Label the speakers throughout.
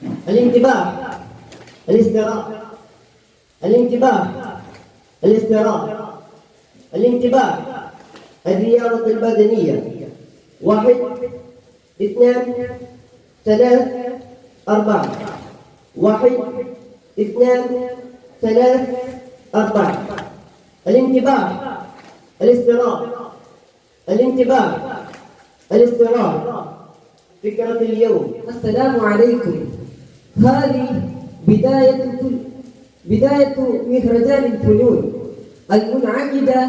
Speaker 1: الانتباه، الاستراء، الانتباه، الاستراء، الانتباه، الرياضة البدنية. 1 2 3 4. 1 2 3 4. الانتباه، الاستراء، الانتباه، الاستراء. فكرة اليوم:
Speaker 2: السلام عليكم. هذه بداية مهرجان الفنون المنعقدة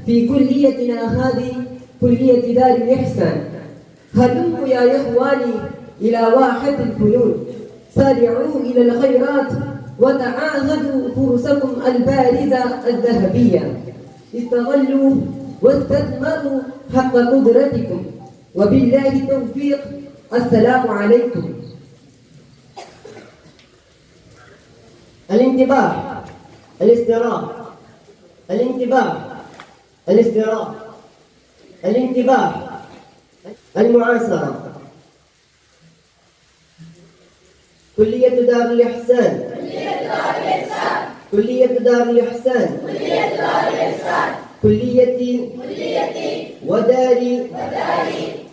Speaker 2: في كليتنا، هذه كلية دار الإحسان. هلموا يا إخواني إلى واحة الفنون، سارعوا إلى الخيرات وتعاهدوا فرصكم البارزة الذهبية. استغلوا واستثمروا حق قدرتكم، وبالله التوفيق. السلام عليكم.
Speaker 1: الانتباه، الاستراء، الانتباه، الاستراء، الانتباه، المعاصرة. كلية دار الإحسان، كلية دار الإحسان، كليتي وداري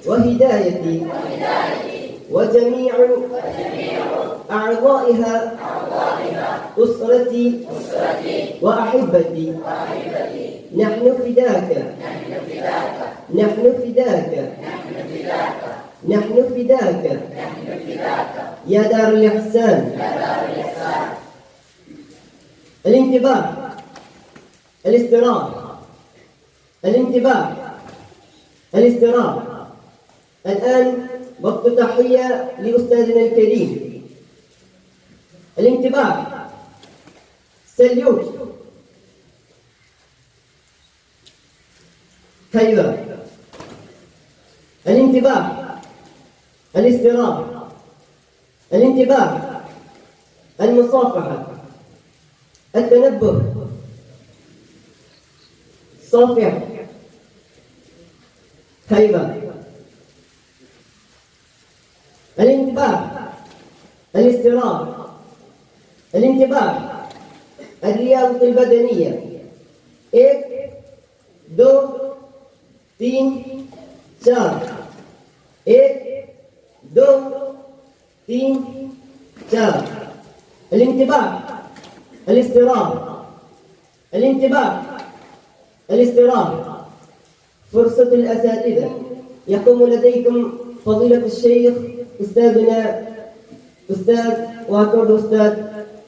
Speaker 1: وهدايتي وجميع أعضائها أسرتي وأحبتي. نحن فداك، نحن فداك، نحن فداك يا دار الإحسان. الانتباه، الاستراء، الانتباه، الاستراء. الآن وقت تحية لأستاذنا الكريم. الانتباه، سليوت. خيبة. الانتباه، الاستراء، الانتباه، المصافحة، التنبه، صافح. خيبة. الانتباه، الاستراء، الانتباه، الرياضة البدنية. 1 2 3 4. 1 2 3 4. الانتباه، الاستراء، الانتباه، الاستراء. فرصة الأساتذة. يقوم لديكم فضيلة الشيخ أستاذنا أستاذ وأكبر أستاذ،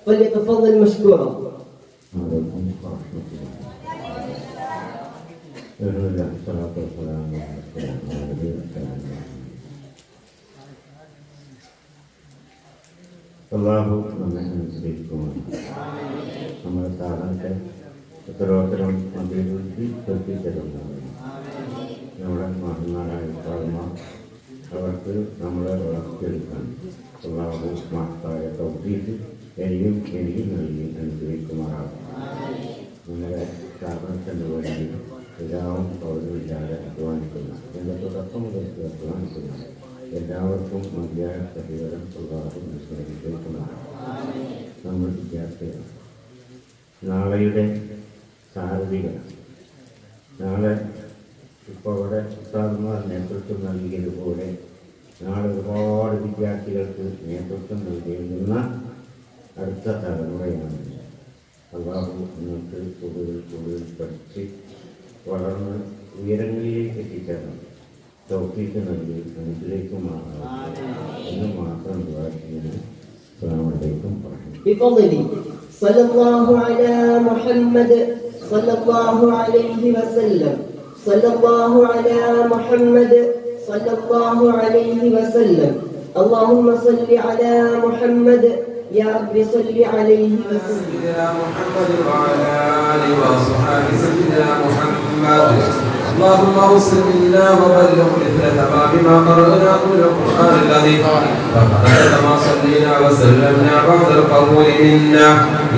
Speaker 1: فليتفضل مشكورا.
Speaker 3: അല്ലാഹു നമ്മെ അനുഗ്രഹിക്കുമാണ്. നമ്മുടെ സ്ഥാപനത്തെ ഉത്തരോത്തരം അഭിവൃദ്ധി എത്തിച്ചേരുന്നതാണ്. നമ്മുടെ മഹന്മാരായ ഉസ്താദുമാർ അവർക്ക് നമ്മളെ വളർത്തിയെടുക്കാൻ അല്ലാഹു മഹത്തായ തൗഫീഖ് എനിക്ക് നൽകി അനുഗ്രഹിക്കുമാറാകും. നമ്മുടെ സ്ഥാപനത്തിൻ്റെ വേണ്ടി എല്ലാവരും പൗരമില്ലാതെ അധ്വാനിക്കുന്ന, എൻ്റെ തുടക്കം മുതൽ അധ്വാനിക്കുന്ന എല്ലാവർക്കും മതിയായ പ്രതിഫലം അല്ലാഹു അനുഗ്രഹിക്കുമാറാകും. നമ്മൾ വിദ്യാർത്ഥികൾ നാളെയുടെ സാരഥിക. നാളെ ഇപ്പോൾ ഇവിടെ ഉസ്താദുമാർ നേതൃത്വം നൽകിയതുപോലെ നാളെ ഒരുപാട് വിദ്യാർത്ഥികൾക്ക് നേതൃത്വം നൽകിയിരുന്ന അടുത്ത തലമുറയാണ്. അല്ലാഹു നിങ്ങൾക്ക് കൂടുതൽ കൂടുതൽ പഠിച്ച് വളർന്ന് ഉയരങ്ങളിലേക്ക് എത്തിച്ചേരണം. തൗഫീഖ് നൽകി അനുഗ്രഹിക്കുമാറാകും എന്ന് മാത്രം ദുആ ചെയ്യുന്നു. അസ്സലാമു അലൈക്കും
Speaker 1: بفضله صلى الله على محمد صلى الله عليه وسلم. صلى الله على محمد صلى الله عليه وسلم. اللهم صل على محمد يا رب صل عليه وسلم.
Speaker 4: سيدنا محمد وعلى آله وصحبه سيدنا محمد. اللهم اوصل منا وبلغ مثل تمام ما قرأنا من القرآن الذي فقد كما صلينا وسلمنا بعد القبول منا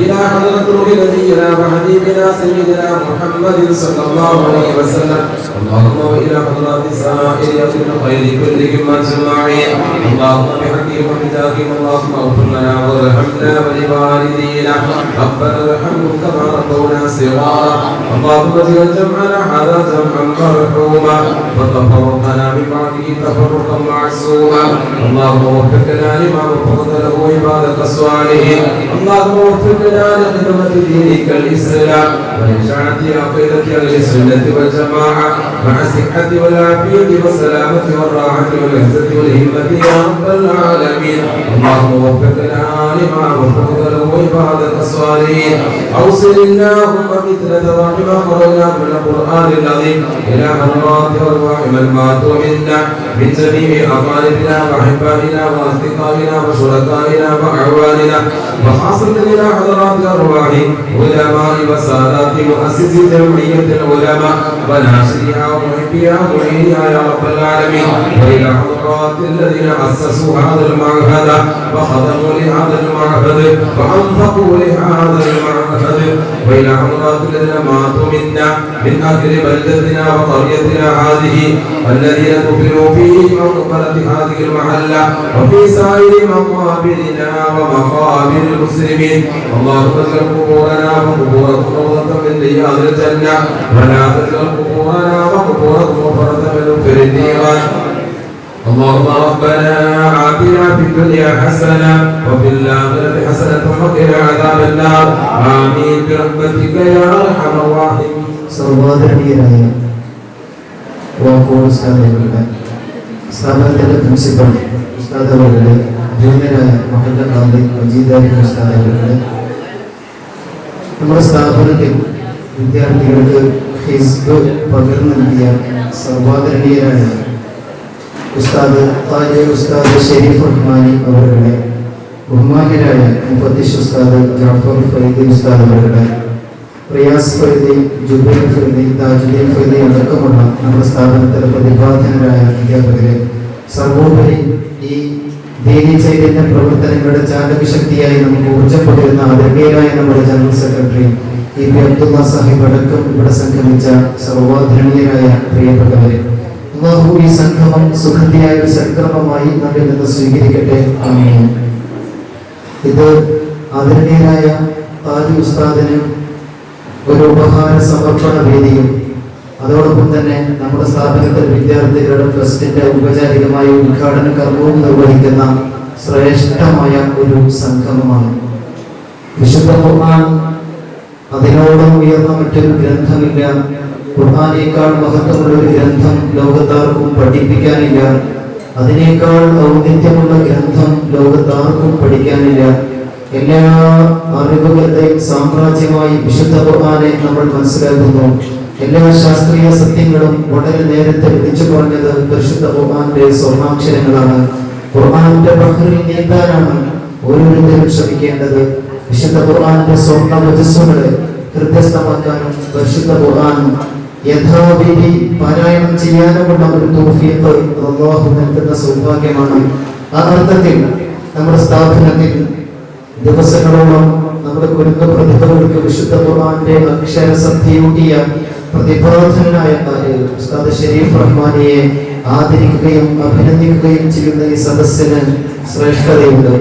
Speaker 4: إلى حضرة روح نبينا وحبيبنا سيدنا محمد صلى الله عليه وسلم اللهم وإلى حضرات سائر أهل الخير كلهم أجمعين اللهم بحقهم وبذاتهم اللهم اغفر لنا وارحمنا ولوالدينا ربنا ارحمهم كما ربونا صغارا اللهم اجعل جمعنا هذا جمعا مرحوما وتفرقنا من بعده تفرقا معصوما اللهم وفقنا لما وفقت له عبادك الصالحين اللهم وفقنا لخدمة دينك الإسلام ولإشاعة عقيدة أهل السنة والجماعة مع الصحة والعافية والسلامة والراحة والعزة والهمة يا رب العالمين اللهم وفقنا لما وفقت له عبادك الصالحين أوصل اللهم مثل ثواب ما قرأنا من القرآن العظيم إلى حضرات أرواح من ماتوا منا من جميع أقاربنا وأحبائنا وأصدقائنا وشركائنا وأعواننا وخاصة إلى حضرات أرواح علماء وسادات مؤسسي جمعية العلماء وناشريها ومحبيها ومعينها يا رب العالمين وإلى حضرات الذين أسسوا هذا المعهد وخدموا لهذا المعهد وأنفقوا لهذا المعهد وإلى حضرات الذين ماتوا منا من أهل بلدتنا وقريتنا هذه الذين دفنوا في مقبرة هذه المحلة وفي سائر مقابرنا ومقابر المسلمين اللهم اجعل قبورنا وقبوركم روضة من رياض الجنة ولا تجعل قبورنا وقبوركم مغفرة من كل النيران اللهم ربنا آتنا في الدنيا حسنة وفي الآخرة حسنة وقنا عذاب النار آمين برحمتك يا أرحم الراحمين.
Speaker 5: സർവ്വാദരണീയരായ വാക്കോട് സ്ഥാപനങ്ങളുടെ സ്ഥാപനത്തിൻ്റെ പ്രിൻസിപ്പൽ ഉസ്താദവരുടെ ജൂനിയറായ മഹല്ല കാന്തി മജീദാരി ഉസ്താദവരുടെ നമ്മുടെ സ്ഥാപനത്തിൽ വിദ്യാർത്ഥികൾക്ക് ഹിസ്ബ് പകർന്നു നൽകിയ സർവ്വാദരണീയരായ ഉസ്താദ് ഉസ്താദ് ഷെരീഫ് റഹ്മാനി അവരുടെ ബഹുമാന്യരായ മുഫദ്ദിഷ് ഉസ്താദ് ജാഫർ ഫൈദി ഉസ്താദ് അവരുടെ റിയാസ് ഫൈദി ജുബൈർ ഫൈദി താജുദ്ദീൻ ഫൈദി അടക്കമുള്ള നമ്മുടെ സ്ഥാപനത്തിലെ പ്രതിഭാധനരായ അധ്യാപകരെ സർവോപരി ഈ ദീനി ചൈതന്യ പ്രവർത്തനങ്ങളുടെ ചാലകശക്തിയായി നമുക്ക് ഊർജ്ജം പകരുന്ന ആദരണീയരായ നമ്മുടെ general secretary E P Abdulla Sahib അടക്കം ഇവിടെ സംഗമിച്ച സർവ്വാധരണീയരായ പ്രിയപ്പെട്ടവരെ അല്ലാഹു ഈ സംഗമം സുഖത്തിയായ ഒരു സൽക്രമമായി നമ്മിൽ നിന്ന് സ്വീകരിക്കട്ടെ. ആമീൻ. ഇത് ആദരണീയരായ ഖാദി ഉസ്താദിന് ഒരു ഉപഹാര സമർപ്പണ വേദിയും അതോടൊപ്പം തന്നെ നമ്മുടെ സ്ഥാപനത്തിലെ വിദ്യാർത്ഥികളുടെ ട്രസ്റ്റിന്റെ ഔപചാരികമായ ഉദ്ഘാടന കർമ്മവും നിർവഹിക്കുന്ന ശ്രേഷ്ഠമായ ഒരു സംഗമമാണ്. വിശുദ്ധ ഖുർആൻ അതിനോളം ഉയർന്ന മറ്റൊരു ഗ്രന്ഥമില്ല. ഖുർആനേക്കാൾ മഹത്വമുള്ള ഒരു ഗ്രന്ഥം ലോകത്താർക്കും പഠിപ്പിക്കാനില്ല. അതിനേക്കാൾ ഔന്നിത്യമുള്ള ഗ്രന്ഥം ലോകത്താർക്കും പഠിക്കാനില്ല. എല്ലാ അറിവുകളുടെയും സാമ്രാജ്യമായി വിശുദ്ധ ഖുർആനെ നമ്മൾ മനസ്സിലാക്കുന്നു. എല്ലാ ശാസ്ത്രീയ സത്യങ്ങളും വളരെ നേരത്തെ വിളിച്ചു പറഞ്ഞത് പരിശുദ്ധ ഖുർആന്റെ സ്വർണ്ണാക്ഷരങ്ങളാണ്. ഖുർആന്റെ ബഹറിൽ നീന്താനാണ് ഓരോരുത്തരും ശ്രമിക്കേണ്ടത്. വിശുദ്ധ ഖുർആന്റെ സ്വർണ്ണ വചസ്സുകളെ ഹൃദയസ്ഥമാക്കാനും പരിശുദ്ധ ഖുർആൻ യഥാവിധി പാരായണം ചെയ്യാനുമുള്ള ഒരു തൗഫീഖ് അല്ലാഹു നൽകുന്ന സൗഭാഗ്യമാണ്. ആ അർത്ഥത്തിൽ നമ്മുടെ സ്ഥാപനത്തിൽ ദിവസങ്ങളോളം നമ്മുടെ കുരുന്ന പ്രതിഭകൾക്ക് വിശുദ്ധ ഖുർആന്റെ അക്ഷരസദ്യയൂട്ടിയ പ്രതിഭാധനായ ഉസ്താദ് ഷെരീഫ് റഹ്മാനിയെ ആദരിക്കുകയും അഭിനന്ദിക്കുകയും ചെയ്യുന്ന ഈ സദസ്സിന് ശ്രേഷ്ഠതയുണ്ട്.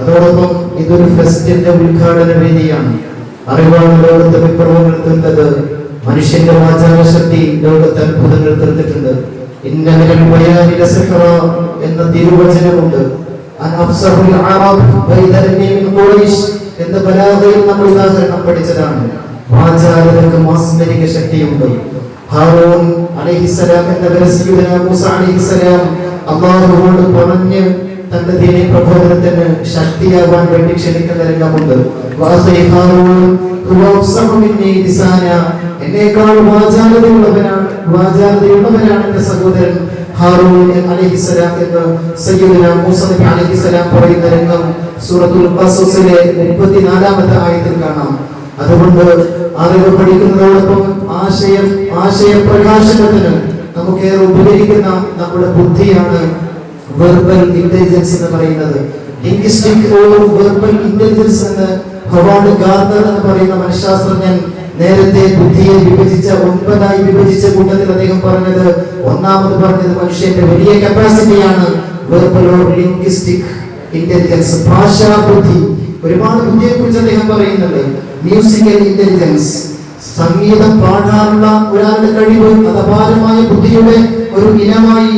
Speaker 5: അതോടൊപ്പം ഇതൊരു ഫെസ്റ്റിന്റെ ഉദ്ഘാടന വേദിയാണ്. അറിവാണ് ലോകത്തെ വിപ്ലവങ്ങൾ തീർത്തത്. മനുഷ്യന്റെ വാചാലശക്തി ലോകത്തെ അത്ഭുതങ്ങൾ തീർത്തിട്ടുണ്ട്. എന്ന തിരുവചനമുണ്ട്. എന്ന ബലാഗയിൽ നമ്മൾ ഉദാഹരണം പഠിച്ചതാണ്. വാചാലതയ്ക്ക് മാസ്മരിക ശക്തിയുണ്ട്. ഹാറൂൻ അലൈഹിസ്സലാം എന്ന സയ്യിദുനാ മൂസ അലൈഹിസ്സലാം അല്ലാഹുവോട് പറഞ്ഞ് തന്റെ ദീനി പ്രബോധനത്തിന് ശക്തിയാവാൻ വേണ്ടി ക്ഷണിക്കുന്ന രംഗമുണ്ട്. എന്നേക്കാൾ വാചാലതയുള്ളവനാണ് എന്റെ സഹോദരൻ ഹാറൂൻ അലൈഹിസ്സലാം എന്ന് സയ്യിദുനാ മൂസ നബി അലൈഹിസ്സലാം പറയുന്ന രംഗം സൂറത്തുൽ ഖസസിലെ 34-ാമത്തെ ആയത്തിൽ കാണാം. അതുകൊണ്ട് അറിവ് പഠിക്കുന്നതോടൊപ്പം ആശയപ്രകാശനത്തിന് നമുക്കേറെ ഉപകരിക്കുന്ന നമ്മുടെ ബുദ്ധിയാണ് വെർബൽ ഇന്റലിജൻസ് എന്ന് പറയുന്നത്. ലിംഗ്വിസ്റ്റിക് ഓർ വെർബൽ ഇന്റലിജൻസ് എന്ന് ഹൊവാർഡ് ഗാർണർ എന്ന് പറയുന്ന മനഃശാസ്ത്രജ്ഞൻ നേരത്തെ ബുദ്ധിയെ വിഭജിച്ച 9 വിഭജിച്ച കൂട്ടത്തിൽ അദ്ദേഹം പറഞ്ഞത്, ഒന്നാമത് പറഞ്ഞത് മനുഷ്യന്റെ വലിയ കപ്പാസിറ്റിയാണ് വെർബൽ ഓർ ലിംഗ്വിസ്റ്റിക് ഇന്റലിജൻസ്, ഭാഷാ ബുദ്ധി. ഒരുപാട് ബുദ്ധിയെ കുറിച്ച് അദ്ദേഹം പറയുന്നുണ്ട്. മ്യൂസിക്കൽ ഇന്റലിജൻസ്, സംഗീതം പാടാനുള്ള ഒരാളുടെ കഴിവ്, അത് അപാരമായ ബുദ്ധിയുടെ ഒരു ഇനമായി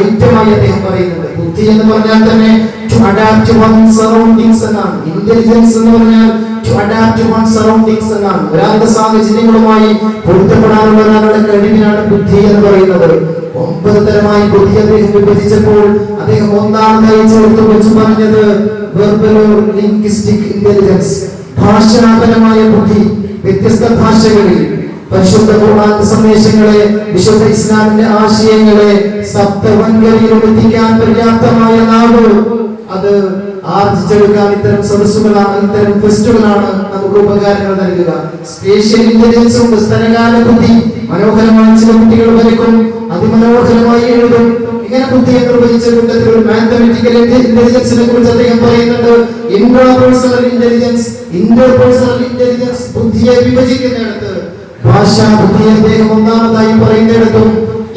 Speaker 5: ഐറ്റമായി അദ്ദേഹം പറയുന്നുണ്ട്. ബുദ്ധി എന്ന് പറഞ്ഞാൽ തന്നെ to adapt to one's surroundings എന്നാണ്. ഇന്റലിജൻസ് എന്ന് പറഞ്ഞാൽ to adapt to one's surroundings എന്നാണ്. ഒരാളുടെ സാഹചര്യങ്ങളുമായി പൊരുത്തപ്പെടാനുള്ള ഒരാളുടെ കഴിവിനാണ് ബുദ്ധി എന്ന് പറയുന്നത്. 9 തരമായി ബുദ്ധി അദ്ദേഹം വിഭജിച്ചപ്പോൾ അദ്ദേഹം ഒന്നാമതായി ചേർത്ത് വെച്ച് പറഞ്ഞത് വെർബൽ ഓർ ലിംഗ്വിസ്റ്റിക് ഇന്റലിജൻസ്, ഭാഷാപരമായ ബുദ്ധി. വ്യത്യസ്ത ഭാഷകളിൽ പരിശുദ്ധ ഖുർആൻ സന്ദേശങ്ങളെ, വിശുദ്ധ ഇസ്ലാമിന്റെ ആശയങ്ങളെ സപ്തവൻകരിയിലും എത്തിക്കാൻ പര്യാപ്തമായ നാവ്, അത് ആർജിച്ചെടുക്കാൻ ഇത്തരം സദസ്സുകളാണ്, ഇത്തരം ഫെസ്റ്റുകളാണ് നമുക്ക് ഉപകാരങ്ങൾ നൽകുക. സ്പേഷ്യൽ ഇന്റലിജൻസ് ഉണ്ട്, സ്ഥലകാല ബുദ്ധി. മനോഹരമായ ചില കുട്ടികൾ വരയ്ക്കും, അതിമനോഹരമായി എഴുതും. ഇങ്ങനെ ബുദ്ധിയെ നിർവഹിച്ച കൂട്ടത്തിൽ ഒരു മാത്തമാറ്റിക്കൽ ഇന്റലിജൻസിനെ കുറിച്ച് അദ്ദേഹം പറയുന്നുണ്ട്. ഇൻട്രാപേഴ്സണൽ ഇന്റലിജൻസ്, ഇന്റർപേഴ്സണൽ ഇന്റലിജൻസ്, ബുദ്ധിയെ വിഭജിക്കുന്നിടത്ത് ഭാഷാ ബുദ്ധിയെ അദ്ദേഹം ഒന്നാമതായി പറയുന്നിടത്തും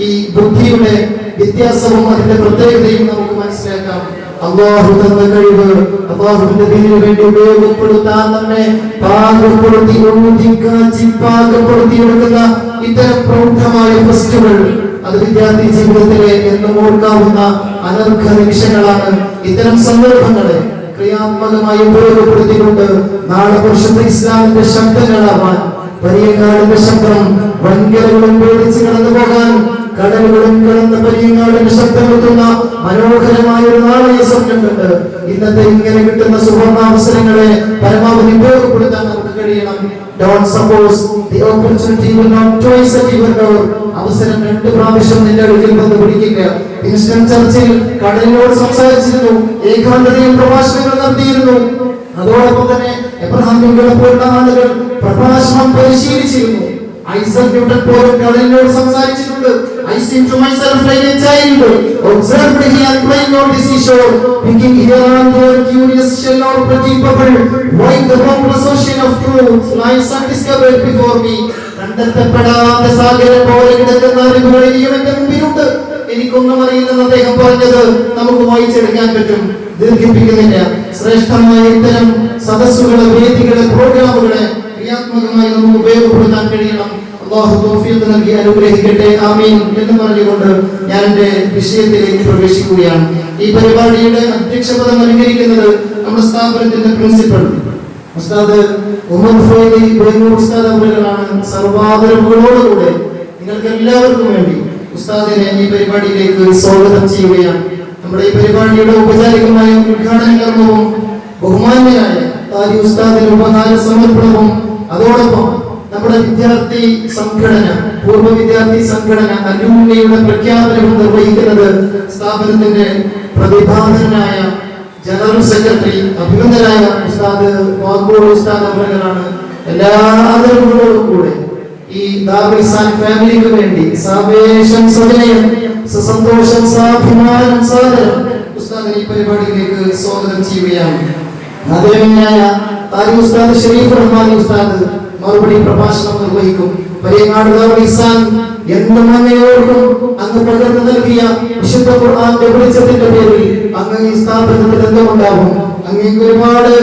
Speaker 5: ഈ ബുദ്ധിയുടെ വ്യത്യാസവും അതിന്റെ പ്രത്യേകതയും നമുക്ക് മനസ്സിലാക്കാം. അല്ലാഹു തന്ന കഴിവ്, അല്ലാഹുവിന്റെ ദീനിനു വേണ്ടി ഉപയോഗപ്പെടുത്താൻ നമ്മെ പാകപ്പെടുത്തി പാകപ്പെടുത്തിയെടുക്കുന്ന ഇത്തരം പ്രൗഢമായ ഫെസ്റ്റുകൾ, അത് വിദ്യാർത്ഥി ജീവിതത്തിലെ എന്നും ഓർക്കാവുന്ന അനർഘ നിമിഷങ്ങളാണ്. ഇത്തരം സന്ദർഭങ്ങളെ ക്രിയാത്മകമായി ഉപയോഗപ്പെടുത്തിക്കൊണ്ട് നാളെ പരിശുദ്ധ ഇസ്ലാമിന്റെ ശബ്ദങ്ങളാവാൻ, പരിയങ്ങാടിന്റെ ശബ്ദം വൻകരകളും പേടിച്ച് കടന്നു പോകാൻ, കടലുകളും കടന്ന പരിയങ്ങാടിന്റെ ശബ്ദമെത്തുന്ന മനോഹരമായ ഒരു നാളെ സ്വപ്നം കണ്ട് ഇന്നത്തെ ഇങ്ങനെ കിട്ടുന്ന സുവർണാവസരങ്ങളെ പരമാവധി ഉപയോഗപ്പെടുത്താൻ നമുക്ക് കഴിയണം. Don't suppose the opportunity will not twice at your door. അവസരം 2 പ്രാവശ്യം നിന്റെ അടുക്കൽ വന്ന് പിടിക്കുക. വിൻസ്റ്റൺ ചർച്ചിൽ കടലിനോട് സംസാരിച്ചിരുന്നു, ഏകാന്തതയിൽ പ്രഭാഷണങ്ങൾ നടത്തിയിരുന്നു. അതോടൊപ്പം തന്നെ എബ്രഹാം ലിങ്കനെ പോലുള്ള ആളുകൾ പ്രഭാഷണം പരിശീലിച്ചിരുന്നു. ഐസക് ന്യൂട്ടൻ പോലും കടലിനോട് സംസാരിച്ചിട്ടുണ്ട്. I seem to myself like a child, observed here playing on the seashore, picking here and there curious shell or pretty bubble, while the boundless ocean of truth lies undiscovered before me. കണ്ടെത്തപ്പെടാത്ത സാഗരം പോലെ കിടക്കുന്ന അറിവുകൾ ഇനിയും എന്റെ മുമ്പിലുണ്ട്, എനിക്കൊന്നും അറിയില്ലെന്ന് അദ്ദേഹം പറഞ്ഞത് നമുക്ക് വായിച്ചെടുക്കാൻ പറ്റും. ദീർഘിപ്പിക്കുന്നില്ല. ശ്രേഷ്ഠമായ ഇത്തരം സദസ്സുകളെ, വേദികളെ, പ്രോഗ്രാമുകളെ ക്രിയാത്മകമായി നമുക്ക് ഉപയോഗപ്പെടുത്താൻ കഴിയണം. അല്ലാഹു തൗഫീഖ് നൽകി അനുഗ്രഹിക്കട്ടെ, ആമീൻ എന്ന് പറഞ്ഞുകൊണ്ട് ഞാൻ എന്റെ വിഷയത്തിലേക്ക് പ്രവേശിക്കുകയാണ്. ഈ പരിപാടിയുടെ അധ്യക്ഷപദം അലങ്കരിക്കുന്നത് നമ്മുടെ സ്ഥാപനത്തിന്റെ പ്രിൻസിപ്പൽ ഉസ്താദ് ഉമർ ഫൈദി ബൈനൂർ ഉസ്താദ് അവരുകളാണ്. സർവാദരവുകളോടുകൂടെ നിങ്ങൾക്ക് എല്ലാവർക്കും വേണ്ടി ഉസ്താദിനെ ഈ പരിപാടിയിലേക്ക് സ്വാഗതം ചെയ്യുകയാണ്. നമ്മുടെ ഈ പരിപാടിയുടെ ഔപചാരികമായ ഉദ്ഘാടന കർമ്മവും ബഹുമാന്യനായ താരി ഉസ്താദിന്റെ ഉപഹാര സമർപ്പണവും, അതോടൊപ്പം നമ്മുടെ വിദ്യാർത്ഥി സംഘടന, പൂർവ്വ വിദ്യാർത്ഥി സംഘടന അലൂമിനിയുടെ പ്രഖ്യാപനവും നിർവഹിക്കുന്നത് സ്ഥാപനത്തിന്റെ പ്രതിഭാധനായ ജനറൽ സെക്രട്ടറി അഭിനന്ദനായ ഉസ്താദ് വാക്കോട് ഉസ്താദ് അവരുകളാണ്. എല്ലാ ആദരവുകളോടും കൂടെ ഈ ദാറുൽ ഇഹ്സാൻ ഫാമിലിക്ക് വേണ്ടി സാവേശം, സവിനയം, സന്തോഷം, സാഭിമാനം, സാദരം ഉസ്താദിനെ ഈ പരിപാടിയിലേക്ക് സ്വാഗതം ചെയ്യുകയാണ്. ആദരണീയനായ താരി ഉസ്താദ് ഷരീഫ് റഹ്മാനി ഉസ്താദ് മറുപടി പ്രഭാഷണം നിർവഹിക്കും. പരിയങ്ങാട് ദാറുൽ ഇഹ്സാൻ എന്നും അങ്ങയോർക്കും അങ്ങ് പകർന്നു നൽകിയ വിശുദ്ധ ഖുർആന്റെ വെളിച്ചത്തിന്റെ പേരിൽ അങ്ങ് ഈ സ്ഥാപനത്തിൽ എന്തുണ്ടാവും. അങ്ങേക്ക് ഒരുപാട്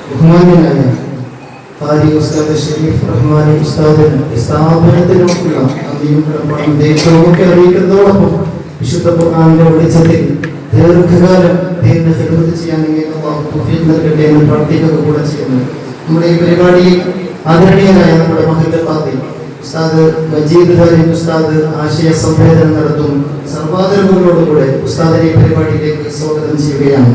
Speaker 5: ബഹുമാന്യനായ ഖാരി ഉസ്താദ് ഷരീഫ് റഹ്മാനി ഉസ്താദിന് സ്ഥാപനത്തിനോടുള്ള നന്ദിയും കടപ്പാടും ദേശവുമൊക്കെ അറിയിക്കുന്നതോടൊപ്പം വിശുദ്ധ ഖുർആനിന്റെ വെളിച്ചത്തിൽ ദീർഘകാലം ദീനിനെ ഖിദ്മത്ത് ചെയ്യാൻ അല്ലാഹു തൗഫീഖ് നൽകട്ടെ എന്ന് പ്രാർത്ഥിക്കുക കൂടെ ചെയ്യുന്നു. നമ്മുടെ ഈ പരിപാടിയിൽ ആദരണീയനായ നമ്മുടെ മഹല്ല് ഖാദി ഉസ്താദ് മജീദ് ഖാലിദ് ഉസ്താദ് ആശയ സംവേദനം നടത്തും. സർവാദരവുകളോടുകൂടെ ഉസ്താദിനെ ഈ പരിപാടിയിലേക്ക് സ്വാഗതം ചെയ്യുകയാണ്.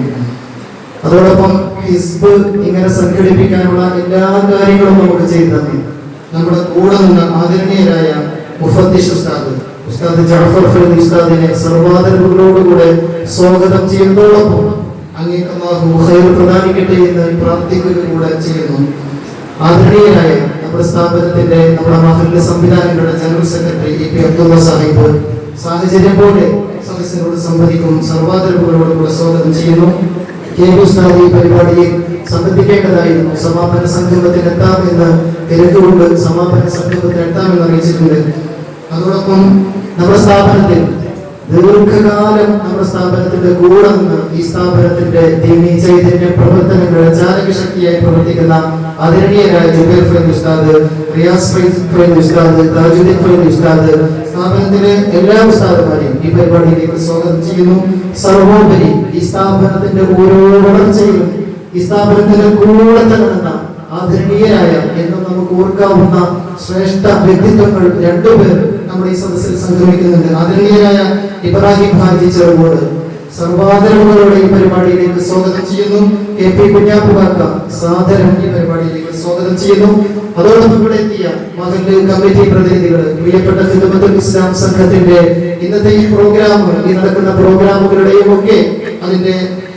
Speaker 5: അതോടൊപ്പം ഹിസ്ബ് ഇങ്ങനെ സംഘടിപ്പിക്കാനുള്ള എല്ലാ കാര്യങ്ങളും നമുക്ക് ചെയ്തു തന്നെ നമ്മുടെ കൂടെ നിന്ന് ആദരണീയരായ മുഫദ്ദിഷ് ഉസ്താദ് ജഅഫർ ഫരീദ് ഉസ്താദിനെ സർവാദരവുകളോടുകൂടെ സ്വാഗതം ചെയ്യുന്നതോടൊപ്പം അങ്ങേക്ക് അല്ലാഹു ഖൈർ പ്രദാനിക്കട്ടെ എന്ന് പ്രാർത്ഥിക്കുക കൂടെ ചെയ്യുന്നു. ആദരണീയരായ നമ്മുടെ സ്ഥാപനത്തിന്റെ നമ്മുടെ മഹല്ല് സംവിധാനങ്ങളുടെ general secretary E P. Abdulla Sahib സാഹചര്യം പോലെ സദസ്യരോട് സംവദിക്കും. സർവാദരവുകളോട് കൂടെ സ്വാഗതം ചെയ്യുന്നു. ഉസ്താദ് ഈ പരിപാടിയിൽ സംബന്ധിക്കേണ്ടതായിരുന്നു. സമാപന സംഗമത്തിൽ എത്താമെന്ന് തിരക്കുകൊണ്ട് സമാപന സംഗമത്തിൽ എത്താമെന്ന് അറിയിച്ചിട്ടുണ്ട്. അതോടൊപ്പം നമ്മുടെ സ്ഥാപനത്തിൽ ദീർഘകാലം നമ്മുടെ സ്ഥാപനത്തിന്റെ കൂടെ നിന്ന് ഈ സ്ഥാപനത്തിന്റെ ദീനീ ചൈതന്യ പ്രവർത്തനങ്ങളുടെ ചാലകശക്തിയായി പ്രവർത്തിക്കുന്ന ആദരണീയരായ ജുബൈർ ഫരീദ് ഉസ്താദ്, റിയാസ് ഫരീദ് ഉസ്താദ്, താജുദ്ദീൻ ഫരീദ് ഉസ്താദ്, സ്ഥാപനത്തിലെ എല്ലാ ഉസ്താദുമാരെയും ഈ പരിപാടിയിലേക്ക് സ്വാഗതം ചെയ്യുന്നു. സർവോപരി ഈ സ്ഥാപനത്തിന്റെ ഓരോ വളർച്ചയിലും ഈ സ്ഥാപനത്തിന്റെ കൂടെ തന്നെ ആദരണീയരായ എന്നും നമുക്ക് ഓർക്കാവുന്ന ശ്രേഷ്ഠ വ്യക്തിത്വങ്ങൾ രണ്ടുപേർ നമ്മുടെ ഈ സദസ്സിൽ സംഗമിക്കുന്നുണ്ട്. ആദരണീയരായ ഇബ്രാഹിം ഹാജി ചെറുകോട് സർവാദരവുകളോടെ ഈ പരിപാടിയിലേക്ക് സ്വാഗതം ചെയ്യുന്നു. കെ.പി. കുഞ്ഞാപ്പുകാക്ക സാദരം ഈ പരിപാടിയിലേക്ക് സ്വാഗതം ചെയ്യുന്നു. അതോടൊപ്പം ഇവിടെ എത്തിയ മഹല്ല് കമ്മിറ്റി പ്രതിനിധികൾ, പ്രിയപ്പെട്ട ഖിദ്മത്തുൽ ഇസ്ലാം സംഘത്തിന്റെ ഇന്നത്തെ ഈ പ്രോഗ്രാം, ഈ നടക്കുന്ന പ്രോഗ്രാമുകളുടെയും ഒക്കെ അതിന്റെ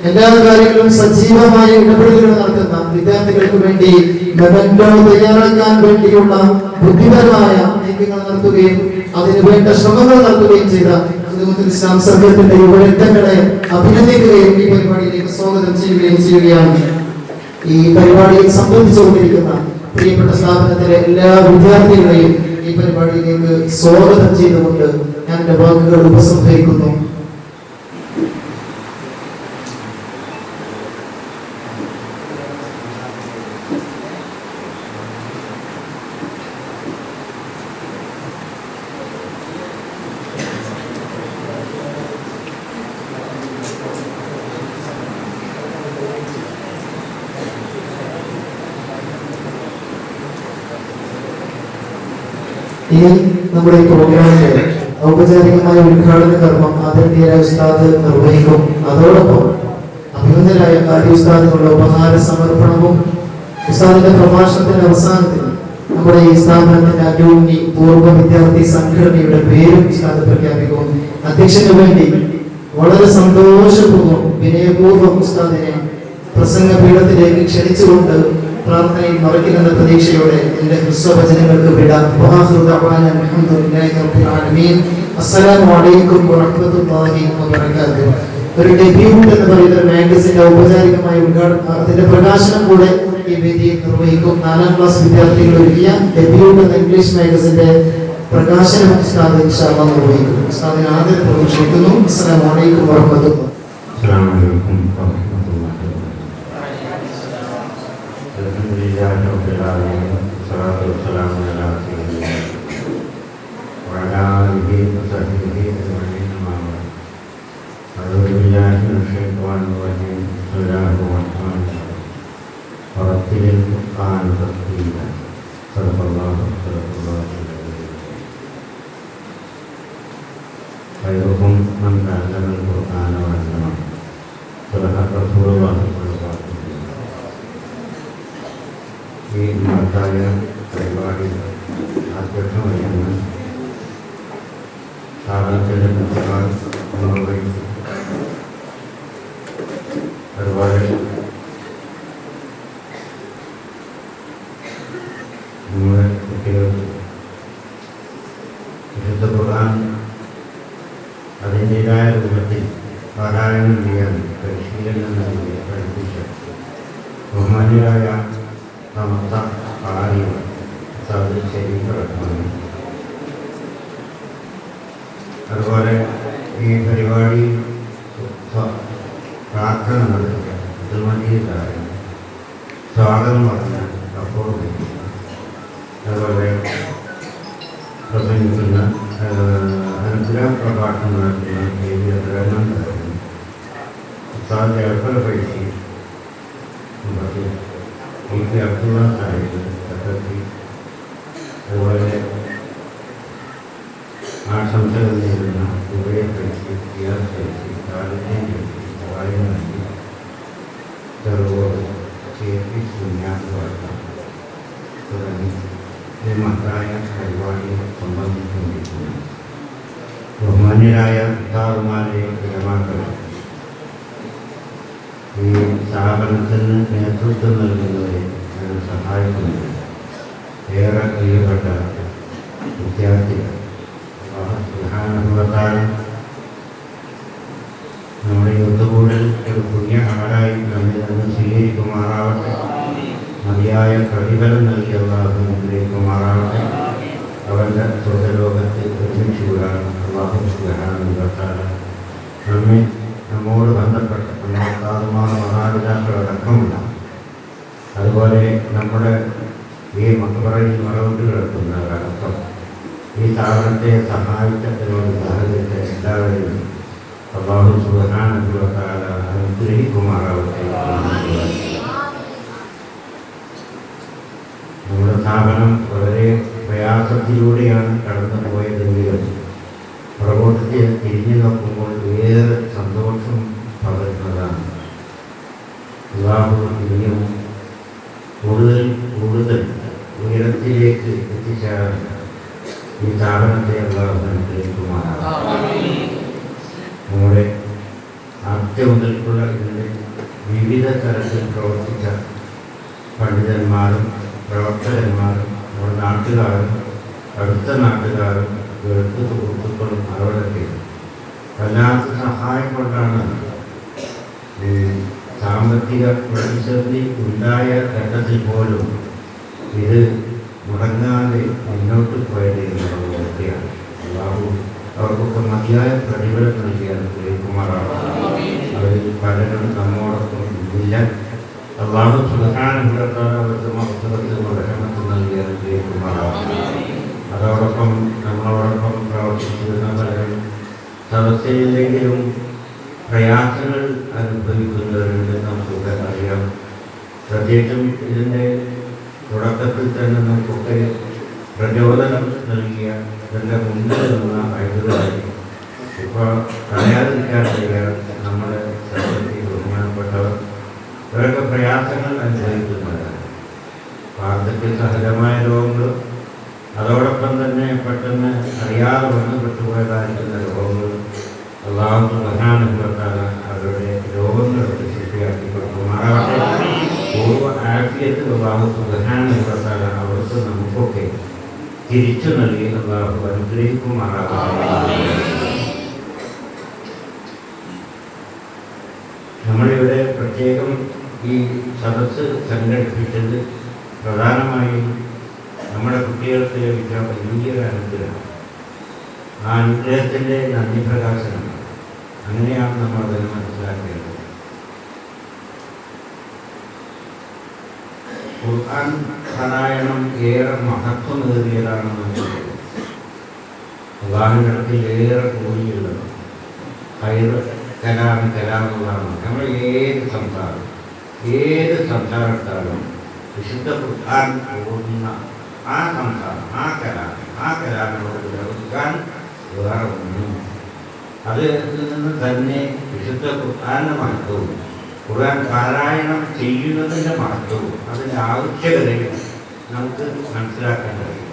Speaker 5: എല്ലാ കാര്യങ്ങളും സജീവമായ ഇടപെടലുകൾ നടത്തുന്ന വിദ്യാർത്ഥികൾക്ക് വേണ്ടി മെമന്റോ തയ്യാറാക്കാൻ വേണ്ടിയുള്ള ബുദ്ധിപരമായ നീക്കങ്ങൾ നടത്തുകയും അതിനു വേണ്ട ശ്രമങ്ങൾ നടത്തുകയും ചെയ്ത ഖിദ്മത്തുൽ ഇസ്ലാം സംഘത്തിന്റെ യുവരക്തങ്ങളെ അഭിനന്ദിക്കുകയും ഈ പരിപാടിയിലേക്ക് സ്വാഗതം ചെയ്യുകയാണ്. ഈ പരിപാടിയിൽ സംബന്ധിച്ചുകൊണ്ടിരിക്കുന്ന പ്രിയപ്പെട്ട സ്ഥാപനത്തിലെ എല്ലാ വിദ്യാർത്ഥികളെയും ഈ പരിപാടിയിലേക്ക് സ്വാഗതം ചെയ്തുകൊണ്ട് ഞാൻ എന്റെ വാക്കുകൾ ഉപസംഹരിക്കുന്നു. ഇനി നമ്മുടെ ഈ പ്രോഗ്രാമിന്റെ ഔപചാരികമായ ഉദ്ഘാടന കർമ്മം ആദരണീയരായ ഉസ്താദ് നിർവഹിക്കും. അതോടൊപ്പം അഭിനന്ദനായ ഖാരി ഉസ്താദിനുള്ള ഉപഹാര സമർപ്പണവും ഉസ്താദിന്റെ പ്രഭാഷണത്തിന്റെ അവസാനത്തിൽ നമ്മുടെ ഈ സ്ഥാപനത്തിന്റെ അലൂമിനി പൂർവ്വ വിദ്യാർത്ഥി സംഘടനയുടെ പേരും ഉസ്താദ് പ്രഖ്യാപിക്കും. അധ്യക്ഷന് വേണ്ടി വളരെ സന്തോഷപൂർവ്വം വിനയപൂർവ്വം ഉസ്താദിനെ പ്രസംഗ പീഠത്തിലേക്ക് ക്ഷണിച്ചുകൊണ്ട് പ്രാർത്ഥനയിൽ മറക്കില്ലെന്ന പ്രതീക്ഷയോടെ എന്റെ ഹൃസ്വവചനങ്ങൾക്ക് വിടാം. അസ്സലാമു അലൈക്കും വറഹ്മത്തുള്ളാഹി വബറകാതുഹു. ഒരു ഡെബ്യൂട്ട് എന്ന് പറയുന്ന മാഗസിന്റെ ഔപചാരികമായ അതിന്റെ പ്രകാശനം കൂടെ ഈ വേദിയിൽ നിർവഹിക്കും. 4ാം ക്ലാസ് വിദ്യാർത്ഥികൾ ഒരുക്കിയ ഡെബ്യൂട്ട് എന്ന ഇംഗ്ലീഷ് മാഗസിന്റെ പ്രകാശനം ഉസ്താദ് ഇൻഷാ അല്ലാഹ് നിർവഹിക്കും. ഉസ്താദിനെ ആദരപൂർവ്വം ക്ഷണിക്കുന്നു. അസ്സലാമു അലൈക്കും വറഹ്മത്തുള്ളാഹി.
Speaker 3: ഈ മഹത്തായ പരിപാടി അധ്യക്ഷം വഹിക്കുന്ന സ്ഥാപനത്തിൻ്റെ പ്രിൻസിപ്പാൾ അതുപോലെ നമ്മുടെ കുട്ടികൾക്ക് വിശുദ്ധ ഖുർആൻ അതിൻ്റെതായ രൂപത്തിൽ പാരായണം ചെയ്യാൻ പരിശീലനം നൽകി പഠിപ്പിച്ച ബഹുമാന്യരായ സമസ്ത ഖാരികൾ ഉസ്താദ് ഷരീഫ് റഹ്മാനി, അതുപോലെ ഈ പരിപാടി പ്രാർത്ഥന നടത്തുക അബ്ദുൽ മജീദ് സ്വാഗതം പറഞ്ഞ അപ്പോഴും അതുപോലെ പ്രസംഗിക്കുന്ന അനുഗ്രഹ പ്രഭാഷണം നടത്തുന്ന ജാഫർ ഫൈസി, അബ്ദുള്ള സാഹിബ് സെക്രട്ടറി, അതുപോലെ ആശംസകൾ നേരുന്ന ഉദയ ഫൈസി, റിയാസ് ഫൈസി, താലിദ്ദീൻ ഫൈസി, വായന ചെറുകോട്, കെ.പി. സുന്യാസ് തുടങ്ങി ഈ മഹത്തായ പരിപാടിയിൽ സംബന്ധിച്ചുകൊണ്ടിരിക്കുന്നു. ബഹുമാന്യരായ പിതാവുമാരെ ഗ്രഹമാക്കളെ, ഈ സ്ഥാപനത്തിന് നേതൃത്വം നൽകുന്നവരെ ഞാൻ സഹായിക്കുന്നത് ഏറെ പ്രിയപ്പെട്ട വിദ്യാർത്ഥികൾ. നമ്മുടെ ഒത്തുകൂടൽ ഒരു പുണ്യ ആടായി നമ്മിൽ നിന്ന് സ്വീകരിക്കുമാറാവട്ടെ. മതിയായ പ്രതിഫലം നൽകിയ അനുഗ്രഹിക്കുമാറാവട്ടെ. അവരുടെ സ്വർഗ്ഗലോകത്തിൽ ഒരുമിച്ച് കൂടാൻ അല്ലാഹു സുബ്ഹാനഹു വ തആല നമ്മോട് ബന്ധപ്പെട്ട മാതാപിതാക്കളടക്കമുള്ള, അതുപോലെ നമ്മുടെ ഈ മക്ബറയിൽ മറവിട്ട് കിടക്കുന്നവരടക്കം ഈ സ്ഥാപനത്തെ സഹായിച്ചതിനോട് സഹകരിച്ച എല്ലാവരെയും അല്ലാഹു സുബ്ഹാനഹു വ തആല അനുഗ്രഹിക്കുമാറാവട്ടെ. നമ്മുടെ സ്ഥാപനം വളരെ പ്രയാസത്തിലൂടെയാണ് കടന്നു പോയതെങ്കിലും പുറകോട്ട് തിരിഞ്ഞു നോക്കുമ്പോൾ ഏറെ സന്തോഷം പകരുന്നതാണ്. അല്ലാഹു ഇനിയും കൂടുതൽ കൂടുതൽ ഉയരത്തിലേക്ക് എത്തിച്ചേരാൻ ഈ സ്ഥാപനത്തെ അല്ലാഹു അനുഗ്രഹിക്കുമാറാവട്ടെ. നമ്മുടെ ആദ്യം മുതൽക്കുള്ള ഇതിൻ്റെ വിവിധ തരത്തിൽ പ്രവർത്തിച്ച പണ്ഡിതന്മാരും പ്രവർത്തകന്മാരും നമ്മുടെ നാട്ടുകാരും അടുത്ത നാട്ടുകാരും ഗൾഫ് സുഹൃത്തുക്കളും അവരൊക്കെ വല്ലാത്ത സഹായം കൊണ്ടാണ് ഈ സാമ്പത്തിക പ്രതിസന്ധി ഉണ്ടായ ഘട്ടത്തിൽ പോലും ഇത് മുടങ്ങാതെ മുന്നോട്ട് പോയത് എന്നുള്ളതൊക്കെയാണ്. അല്ലാഹു അവർക്കൊക്കെ മതിയായ പ്രതിഫലം നൽകിയ അനുഗ്രഹിക്കുമാറാണ്. അവരിൽ പലരും നമ്മോടൊപ്പം ഇല്ല. അല്ലാഹു സുബ്ഹാനഹു വ തആല അവർക്ക് മഗ്ഫിറത്തും റഹ്മത്തും നൽകി അനുഗ്രഹിക്കുമാറാവട്ടെ. അതോടൊപ്പം നമ്മളോടൊപ്പം പ്രവർത്തിച്ചിരുന്ന പലരും സദസ്സിലെങ്കിലും പ്രയാസങ്ങൾ അനുഭവിക്കുന്നവരുണ്ട്. നമുക്കൊക്കെ അറിയാം. പ്രത്യേകിച്ചും ഇതിൻ്റെ തുടക്കത്തിൽ തന്നെ നമുക്കൊക്കെ പ്രചോദനം നൽകിയ ഇതിൻ്റെ മുന്നിൽ നിന്ന വൈദ്യുതമായി ഇപ്പോൾ പറയാതിരിക്കാൻ കഴിയാതെ നമ്മുടെ സദസ്സിൽ ബഹുമാനപ്പെട്ടവർ ഇവരൊക്കെ പ്രയാസങ്ങൾ അനുഭവിക്കുന്നവരാണ്. വാർദ്ധക്യ സഹജമായ രോഗങ്ങളും അതോടൊപ്പം തന്നെ പെട്ടെന്ന് അറിയാതെ വന്നു പെട്ടുപോയതായിരിക്കുന്ന രോഗങ്ങളും അല്ലാഹു സുബ്ഹാനഹു വ തആല അവരുടെ രോഗങ്ങളൊക്കെ ശരിയാക്കി കൊടുക്കുമാറാവട്ടെ. പൂർവ്വ ആഫിയത്ത് അല്ലാഹു സുബ്ഹാനഹു വ തആല അവർക്ക് നമുക്കൊക്കെ തിരിച്ചു നൽകി അല്ലാഹു അനുഗ്രഹിക്കുമാറാവട്ടെ. നമ്മളിവിടെ പ്രത്യേകം ഈ സദസ്സ് സംഘടിപ്പിച്ചത് പ്രധാനമായും നമ്മുടെ കുട്ടികൾക്ക് ലഭിച്ച വലിയൊരു അനുഗ്രഹം. ആ അനുഗ്രഹത്തിൻ്റെ നന്ദി പ്രകാശനം. അങ്ങനെയാണ് നമ്മൾ അതിനെ മനസ്സിലാക്കേണ്ടത്. ഖുർആൻ പാരായണം ഏറെ മഹത്വമേറിയതാണെന്ന് അല്ലാഹുവിനടുത്ത് ഏറെ കൂടിയുള്ളത്. കലാമുള്ളതാണ്. നമ്മൾ ഏത് സംസാരത്താലും വിശുദ്ധ ഖുർആൻ ഓടുന്ന ആ സംസാരം, ആ കലാമിനോട് ചേർക്കാൻ വേറെ ഒന്നും. അതിൽ നിന്ന് തന്നെ വിശുദ്ധ ഖുർആന്റെ മഹത്വവും ഖുർആൻ പാരായണം ചെയ്യുന്നതിൻ്റെ മഹത്വവും അതിൻ്റെ ആവശ്യകതയും നമുക്ക് മനസ്സിലാക്കാൻ കഴിയും.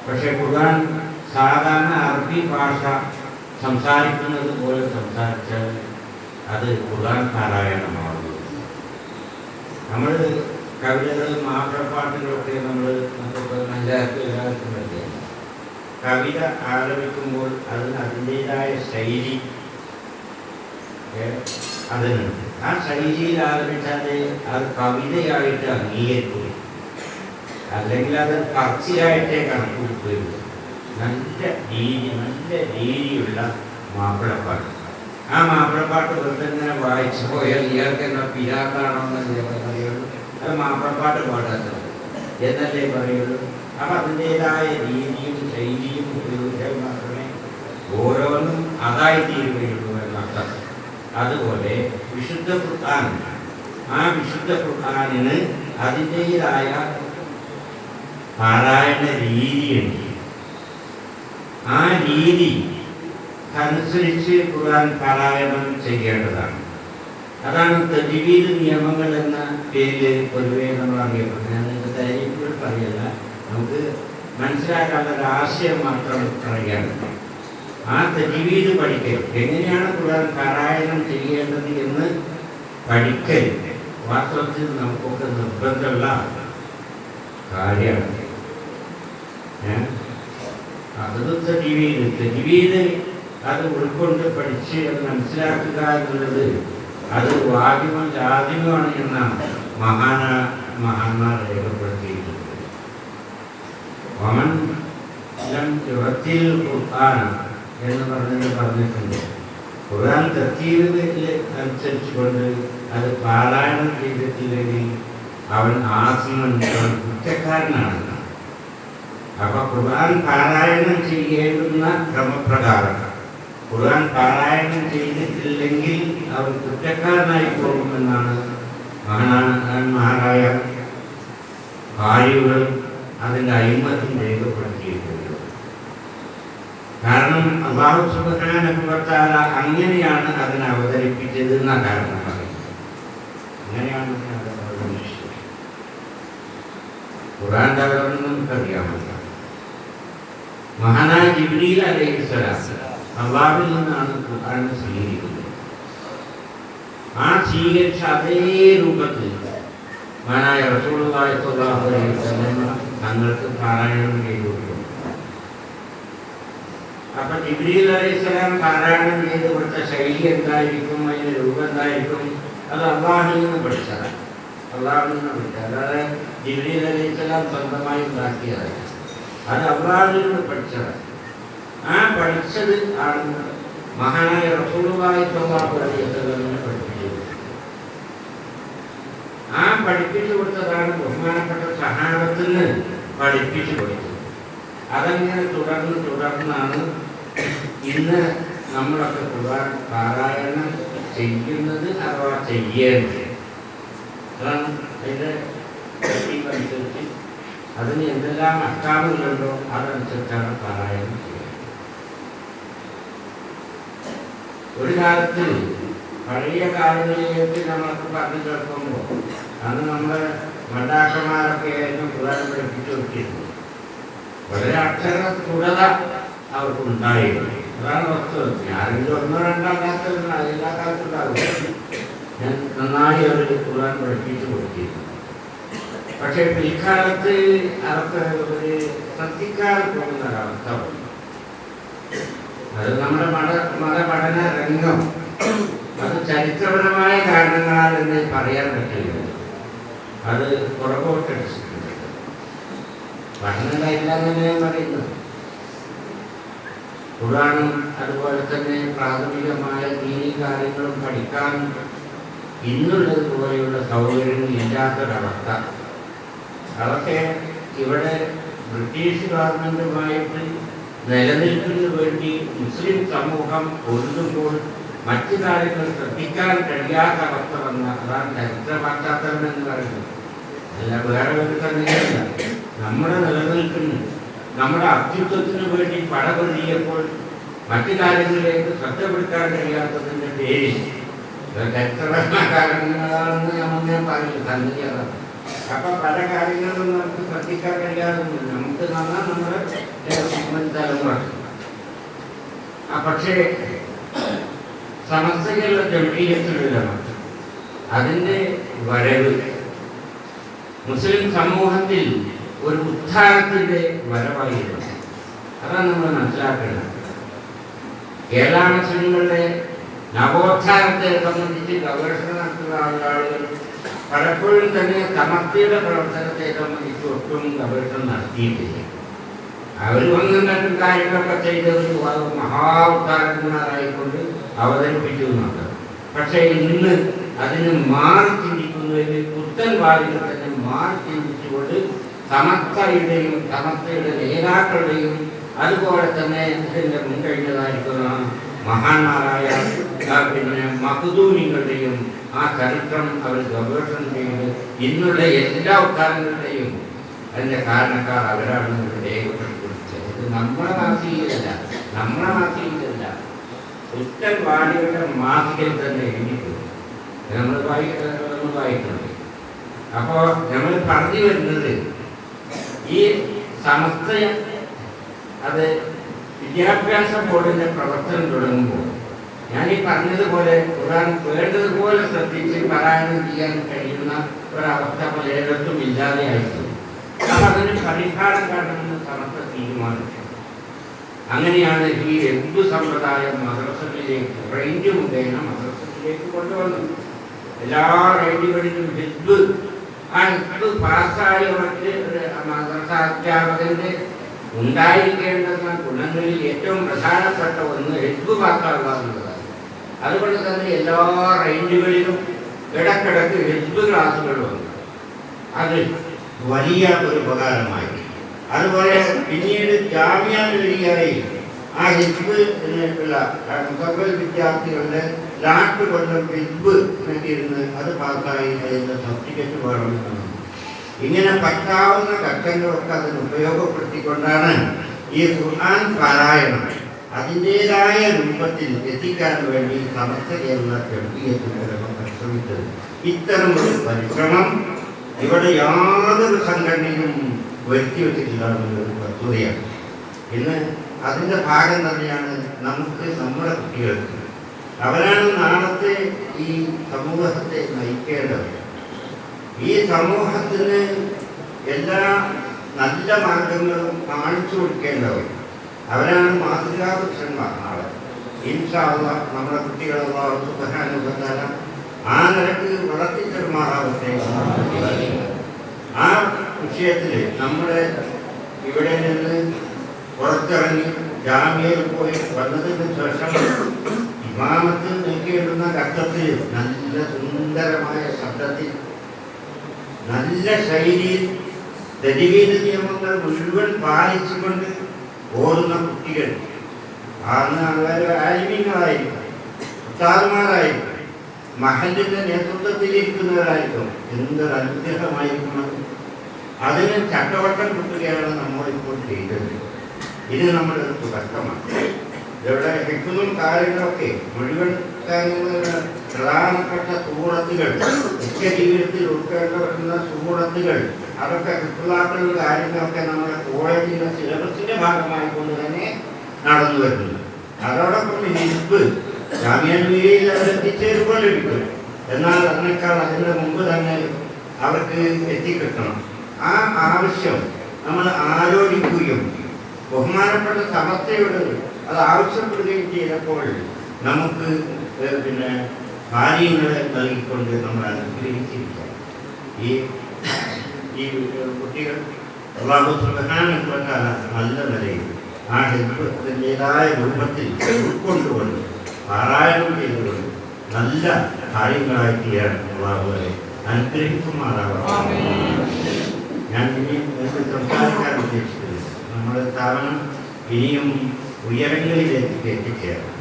Speaker 3: പക്ഷേ ഖുർആൻ സാധാരണ അറബി ഭാഷ സംസാരിക്കുന്നത് പോലെ സംസാരിച്ചാൽ അത് ഖുർആൻ പാരായണമാകും. നമ്മൾ കവിതകളും മാപ്പിളപ്പാട്ടുകളൊക്കെ നമ്മൾ എല്ലാവർക്കും പറ്റിയ കവിത ആലപിക്കുമ്പോൾ അതിന് അതിൻ്റെതായ ശൈലി അതിനുണ്ട്. ആ ശൈലിയിൽ ആലപിച്ചാൽ അത് കവിതയായിട്ട് അംഗീകരിക്കും, അല്ലെങ്കിൽ അത് കർച്ചയായിട്ടേ കണക്കുകൂട്ടുകയുള്ളൂ. നല്ല രീതിയുള്ള മാപ്പിളപ്പാട്ട്. ആ മാപ്പിളപ്പാട്ട് വെറുതെ ഇങ്ങനെ വായിച്ചു പോയാൽ ഇയാൾക്ക് എന്നാ പിരാക്കാണോന്ന് അറിയുള്ളൂ. അത് മാപ്പിളപ്പാട്ട് പാടാത്തത് എന്നല്ലേ പറയുള്ളൂ. അപ്പം അതിൻ്റെതായ രീതിയും ശൈലിയും ഉപയോഗിച്ചാൽ മാത്രമേ ഓരോന്നും അതായി തീരുകയുള്ളൂ എന്നർത്ഥം. അതുപോലെ വിശുദ്ധ ഖുർആൻ, ആ വിശുദ്ധ ഖുർആനിന് അതിൻ്റെതായ പാരായണ രീതിയുണ്ട്. ആ രീതി അനുസരിച്ച് ഖുർആൻ പാരായണം ചെയ്യേണ്ടതാണ്. അതാണ് തജ്വീദ് നിയമങ്ങൾ എന്ന പേരിൽ പൊതുവേ നമ്മൾ അറിയപ്പെടുന്നത്. ഞാൻ തരീഫുകൾ പറയല്ല, നമുക്ക് മനസ്സിലാക്കാനുള്ള ഒരു ആശയം മാത്രം അറിയാൻ. ആ തജ്വീദ് പഠിക്കൽ, എങ്ങനെയാണ് ഖുർആൻ പാരായണം ചെയ്യേണ്ടത് എന്ന് പഠിക്കൽ വാസ്തവത്തിൽ നമുക്കൊക്കെ നിർബന്ധമുള്ള കാര്യമാണ്. അത് തജ്വീദ് അത് ഉൾക്കൊണ്ട് പഠിച്ച് അത് മനസ്സിലാക്കുക എന്നുള്ളത് അത് വാജിബും ലാസിമുമാണ് എന്നാണ് മഹാന്മാർ രേഖപ്പെടുത്തിയിട്ടുള്ളത്. വമൻ ലം യുറത്തിൽ ഖുർആൻ എന്ന് പറഞ്ഞിട്ടുണ്ട്. ഖുർആൻ തർത്തീബിൽ അനുസരിച്ചുകൊണ്ട് അത് പാരായണം ചെയ്തിട്ടില്ലെങ്കിൽ അവൻ ആസിമൻ, കുറ്റക്കാരനാണ്. അപ്പൊ ഖുർആൻ പാരായണം ചെയ്യേണ്ടുന്ന ക്രമപ്രകാരം ഖുർആൻ പാരായണം ചെയ്തിട്ടില്ലെങ്കിൽ അവർ കുറ്റക്കാരനായി പോകുമെന്നാണ് മഹാനായ കാര്യങ്ങൾ അതിൻ്റെ അയിമത്തും രേഖപ്പെടുത്തിയിട്ടുള്ളത്. കാരണം അല്ലാഹു സുബ്ഹാനഹു വ തആല അങ്ങനെയാണ് അതിനെ അവതരിപ്പിച്ചത് എന്ന കാരണം പറയുന്നത്. അങ്ങനെയാണ് ഖുർആന്റെ അവതരണം നമുക്കറിയാമല്ലോ. മഹാനായ ജിബ്രീൽ അലൈഹിസ്സലാം അല്ലാഹുവിൽ നിന്നാണ് ഖുർആൻ സ്വീകരിക്കുന്നത്. ആ സ്വീകരിച്ച അതേ രൂപത്തിൽ മഹാനായ റസൂലുള്ളാഹി സ്വല്ലല്ലാഹു അലൈഹി വസല്ലം തങ്ങൾക്ക് പാരായണം ചെയ്തു കൊടുത്തു. അപ്പൊ ജിബ്രീൽ അലൈഹിസ്സലാം പാരായണം ചെയ്ത് കൊടുത്ത ശൈലി എന്തായിരിക്കും, അതിന്റെ രൂപം എന്തായിരിക്കും, അത് അല്ലാഹുവിൽ നിന്ന് പഠിച്ചതാണ്. അല്ലാഹുവിൽ നിന്ന് പഠിച്ചത്, അല്ലാതെ ജിബ്രീൽ അലൈഹിസ്സലാം സ്വന്തമായി ഉണ്ടാക്കിയതാണ്. അത് അല്ലാഹുവിൽ നിന്ന് പഠിച്ചതാണ്. ആ പഠിച്ചത് ആണ് മഹാനായ റസൂലുള്ളാഹി സ്വല്ലല്ലാഹു അലൈഹി വസല്ലമിനെ പഠിപ്പിച്ചത്. ആ പഠിപ്പിച്ചു കൊടുത്തതാണ് ബഹുമാനപ്പെട്ട സഹാബത്തിന് പഠിപ്പിച്ചു കൊടുത്തത്. അതങ്ങനെ തുടർന്നാണ് ഇന്ന് നമ്മളൊക്കെ ഖുർആൻ പാരായണം ചെയ്യുന്നത് അഥവാ ചെയ്യേണ്ടത്. അതാണ് അതിൻ്റെ അനുസരിച്ച് അതിന് എന്തെല്ലാം അഹ്കാമുകളുണ്ടോ അതനുസരിച്ചാണ് പാരായണം ചെയ്യുന്നത്. ഒരു കാലത്ത് പഴയ കാലങ്ങളിലേക്ക് നമ്മളൊക്കെ പറഞ്ഞു കേൾക്കുമ്പോൾ അന്ന് നമ്മുടെ മണ്ടാക്കന്മാരൊക്കെ ആയിരുന്നു ഖുർആൻ പഠിപ്പിച്ചു കൊടുത്തിരുന്നത്. വളരെ അക്ഷര സ്ഫുടത അവർക്കുണ്ടായിരുന്നു. അതാണ് വസ്തുത. ആരെങ്കിലും ഒന്നോ രണ്ടോ കാലത്ത് എല്ലാ കാലത്തും ഉണ്ടാകും. ഞാൻ നന്നായി അവർ ഖുർആൻ പഠിപ്പിച്ചു കൊടുത്തിരുന്നു. പക്ഷെ പിൽക്കാലത്ത് അവർക്ക് ഒരു ശ്രദ്ധിക്കാതെ പോകുന്ന ഒരവസ്ഥ വന്നു. അത് നമ്മുടെ മതപഠന രംഗം അത് ചരിത്രപരമായ കാരണങ്ങളാൽ എന്ന് പറയാൻ പറ്റില്ല. അത് പുറകോട്ടടിച്ചിട്ടുണ്ട്. പഠനമില്ല എന്ന് ഞാൻ പറയുന്നത്. ഖുർആനും അതുപോലെ തന്നെ പ്രാഥമികമായ ദീനി കാര്യങ്ങളും പഠിക്കാൻ ഇന്നുള്ളതുപോലെയുള്ള സൗകര്യങ്ങൾ ഇല്ലാത്തൊരവസ്ഥ. അതൊക്കെ ഇവിടെ ബ്രിട്ടീഷ് ഗവൺമെൻറ്റുമായിട്ട് നിലനിൽപ്പിന് വേണ്ടി മുസ്ലിം സമൂഹം പൊരുതുമ്പോൾ മറ്റു കാര്യങ്ങൾ ശ്രദ്ധിക്കാൻ കഴിയാത്ത അവസ്ഥ വന്ന അതാണ് ചരിത്ര പശ്ചാത്തലം എന്ന് പറയുന്നത്. അല്ല വേറെ ഒരു തന്നെയല്ല. നമ്മുടെ നിലനിൽപ്പിന് നമ്മുടെ അസ്തിത്വത്തിന് വേണ്ടി പടപൊരുതിയപ്പോൾ മറ്റു കാര്യങ്ങളിലേക്ക് ശ്രദ്ധപ്പെടുത്താൻ കഴിയാത്തതിൻ്റെ പേരിൽ ചരിത്രപരമായ കാരണങ്ങളാണെന്ന് ഞാൻ പറയില്ല, സംഗതിയാണ്. അപ്പൊ പല കാര്യങ്ങളും നമുക്ക് ശ്രദ്ധിക്കാൻ കഴിയാതെ നമുക്ക് നന്നാ നമ്മുടെ തലമുറ. പക്ഷേ സമസ്തകളുടെ ജംഇയ്യത്തുൽ അതിൻ്റെ വരവ് മുസ്ലിം സമൂഹത്തിൽ ഒരു ഉത്ഥാനത്തിൻ്റെ വരവായിരുന്നു. അതാണ് നമ്മൾ മനസ്സിലാക്കേണ്ടത്. കേരള മുസ്ലിങ്ങളുടെ നവോത്ഥാനത്തെ സംബന്ധിച്ച് ഗവേഷണം നടത്തുന്ന ആളുകൾ പലപ്പോഴും തന്നെ സമസ്തയുടെ പ്രവർത്തനത്തെ സംബന്ധിച്ച് ഒട്ടും ഗവേഷണം നടത്തിയിട്ടില്ല. അവർ ഒന്നും രണ്ടും കാര്യങ്ങളൊക്കെ ചെയ്തത് മഹാ ഉദ്ധാരന്മാരായിക്കൊണ്ട് അവതരിപ്പിച്ചു എന്നുണ്ട്. പക്ഷേ ഇന്ന് അതിന് മാറി ചിന്തിക്കുന്ന പോകുന്നതിന് പുത്തൻ വാദികൾ തന്നെ മാറി ചിന്തിച്ചുകൊണ്ട് സമസ്തയുടെ നേതാക്കളുടെയും അതുപോലെ തന്നെ ഇതിൻ്റെ മുൻകഴിഞ്ഞതായിരിക്കുന്ന മഹാന്മാരായ മഖ്ദൂമികളുടെയും ആ ചരിത്രം അവർ ഗവേഷണം ചെയ്ത് ഇന്നുള്ള എല്ലാ ഉദ്ധാരങ്ങളുടെയും അതിൻ്റെ കാരണക്കാർ അവരാണ് രേഖപ്പെടുത്തിയത്. ഇത് നമ്മളെ മാസികയിലല്ല, പുത്തൻ വാടികളുടെ മാസികയിൽ തന്നെ എഴുതിയിട്ടുണ്ട്. നമ്മൾ വായിക്കുന്നുണ്ട്. അപ്പോൾ നമ്മൾ പറഞ്ഞു വരുന്നത് ഈ സമസ്തയം അത് വിദ്യാഭ്യാസ ബോർഡിന്റെ പ്രവർത്തനം തുടങ്ങുമ്പോൾ ഞാൻ ഈ പറഞ്ഞതുപോലെ ഖുർആൻ വേണ്ടതുപോലെ ശ്രദ്ധിച്ച് പാരായണം ചെയ്യാൻ കഴിയുന്ന ഒരവസ്ഥ പലയിടത്തും ഇല്ലാതെയായിരുന്നു. അപ്പം അതിന് പരിഹാരം കാണണമെന്ന് സമസ്ത തീരുമാനിച്ചു. അങ്ങനെയാണ് ഈ ഹിന്ദു സമ്പ്രദായം മദ്രസകളിലേക്ക് റേഞ്ച് മുഖേന മദ്രസകളിലേക്ക് കൊണ്ടുവന്നത്. എല്ലാ റേഞ്ചുകളിലും ഹിന്ദു ആ ഹിന്ദു പാസ്സായവർക്ക് മദ്രസ അധ്യാപകന്റെ ഉണ്ടായിരിക്കേണ്ടുന്ന ഗുണങ്ങളിൽ ഏറ്റവും പ്രധാനപ്പെട്ട ഒന്ന് ഹിന്ദു പാസ്സാകുക എന്നുള്ളതാണ്. അതുകൊണ്ട് തന്നെ എല്ലാ റേഞ്ചുകളിലും ഇടക്കിടക്ക് ഹിന്ദു ക്ലാസുകൾ വന്നു. അത് വലിയ ഒരു ഉപകാരമായി. അതുപോലെ പിന്നീട് ജാമ്യ വഴിയായി ആ ഹിസ്ബ് എന്നുള്ള മുസവ്വൽ വിദ്യാർത്ഥികളുടെ ലാസ്റ്റ് കൊല്ലം ഹിസ്ബ് ഇരുന്ന് അത് പാസ്സായി അതിൻ്റെ സർട്ടിഫിക്കറ്റ് വേണമെന്ന്. ഇങ്ങനെ പറ്റാവുന്ന ഘട്ടങ്ങളൊക്കെ അതിന് ഉപയോഗപ്പെടുത്തിക്കൊണ്ടാണ് ഈ ഖുർആൻ പാരായണം അതിൻ്റെതായ രൂപത്തിൽ എത്തിക്കാൻ വേണ്ടി സമസ്ത കേരള ജംഇയ്യത്തുൽ പരിശ്രമിച്ചത്. ഇത്തരം ഒരു പരിശ്രമം ഇവിടെ യാതൊരു സംഘടനയും വരുത്തി വെച്ചിട്ടില്ല എന്നൊരു വസ്തുതയാണ്. ഇന്ന് അതിൻ്റെ ഭാഗം തന്നെയാണ് നമുക്ക് നമ്മുടെ കുട്ടികൾക്ക്. അവരാണ് നാളത്തെ ഈ സമൂഹത്തെ നയിക്കേണ്ടത്. ഈ സമൂഹത്തിന് എല്ലാ നല്ല മാർഗങ്ങളും കാണിച്ചു കൊടുക്കേണ്ടവർ അവരാണ് മാതൃകാപുരുഷന്മാർ. നാളെ ഇൻഷാ അല്ലാഹ് നമ്മുടെ കുട്ടികളെ അല്ലാഹു സുബ്ഹാനഹു വ തആല ആ നിലക്ക് വളർത്തിച്ചെടുമാറാവട്ടെ. ആ വിഷയത്തിൽ നമ്മുടെ ഇവിടെ നിന്ന് പുറത്തിറങ്ങി ജാമ്യയിൽ പോയി വന്നതിന് ശേഷം ഇമാമത്ത് നീക്കിയിടുന്ന ഘട്ടത്തിൽ നല്ല സുന്ദരമായ ശബ്ദത്തിൽ നല്ല ശൈലിയിൽ തജ്വീദ് നിയമങ്ങൾ മുഴുവൻ പാലിച്ചുകൊണ്ട് ഓടുന്ന കുട്ടികൾ അവർ ആലിമീങ്ങളായിരിക്കും, ഉസ്താദുമാരായിരിക്കും, മഹല്ലിന്റെ നേതൃത്വത്തിലിരിക്കുന്നവരായിരിക്കും. എന്തൊരു അനുഗ്രഹമായിരിക്കണം. അതിന് ചട്ടവട്ടം കിട്ടുകയാണ് നമ്മളിപ്പോൾ ചെയ്തത്. ഇത് നമ്മുടെ തുടക്കമാണ്. ഇവിടെ ഹിക്മത്തും കാര്യങ്ങളൊക്കെ മുഴുവൻ കാര്യങ്ങളും പ്രധാനപ്പെട്ട സൂറത്തുകൾ നിത്യ ജീവിതത്തിൽ ഉൾക്കൊണ്ടുവരുന്ന സൂറത്തുകൾ അതൊക്കെ ഹിഫ്ളാക്കുന്ന കാര്യങ്ങളൊക്കെ നമ്മുടെ കോളേജിന്റെ സിലബസിന്റെ ഭാഗമായി കൊണ്ട് തന്നെ നടന്നു വരുന്നു. അതോടൊപ്പം ഹിസ്ബ് ജാമ്യയിൽ എത്തിച്ചേരുകൊണ്ടിരിക്കും. എന്നാൽ അതിനേക്കാൾ അതിൻ്റെ മുമ്പ് തന്നെ അവർക്ക് എത്തിക്കിട്ടണം. ആ ആവശ്യം നമ്മൾ ആലോചിക്കുകയും ബഹുമാനപ്പെട്ട സമസ്തയോട് അത് ആവശ്യപ്പെടുകയും ചെയ്തപ്പോൾ നമുക്ക് കാര്യങ്ങളെ നൽകിക്കൊണ്ട് നമ്മൾ അനുഗ്രഹിച്ചിരിക്കാം. ഈ കുട്ടികൾ അല്ലാഹു സുബ്ഹാനഹു വ തആല നല്ല നിലയിൽ ആ ഹിസ്ബിൻ്റെതായ രൂപത്തിൽ ഉൾക്കൊണ്ടുകൊണ്ട് പാരായണം ചെയ്തുകൊണ്ട് നല്ല കാര്യങ്ങളായി തീരാൻ അല്ലാഹുവെ അനുഗ്രഹിക്കുമാറാവട്ടെ. ഞാൻ ഇനി സംസാരിക്കാൻ ഉദ്ദേശിക്കുന്നത് നമ്മുടെ സ്ഥാപനം ഇനിയും ഉയരങ്ങളിലേക്ക് എത്തിച്ചേരണം.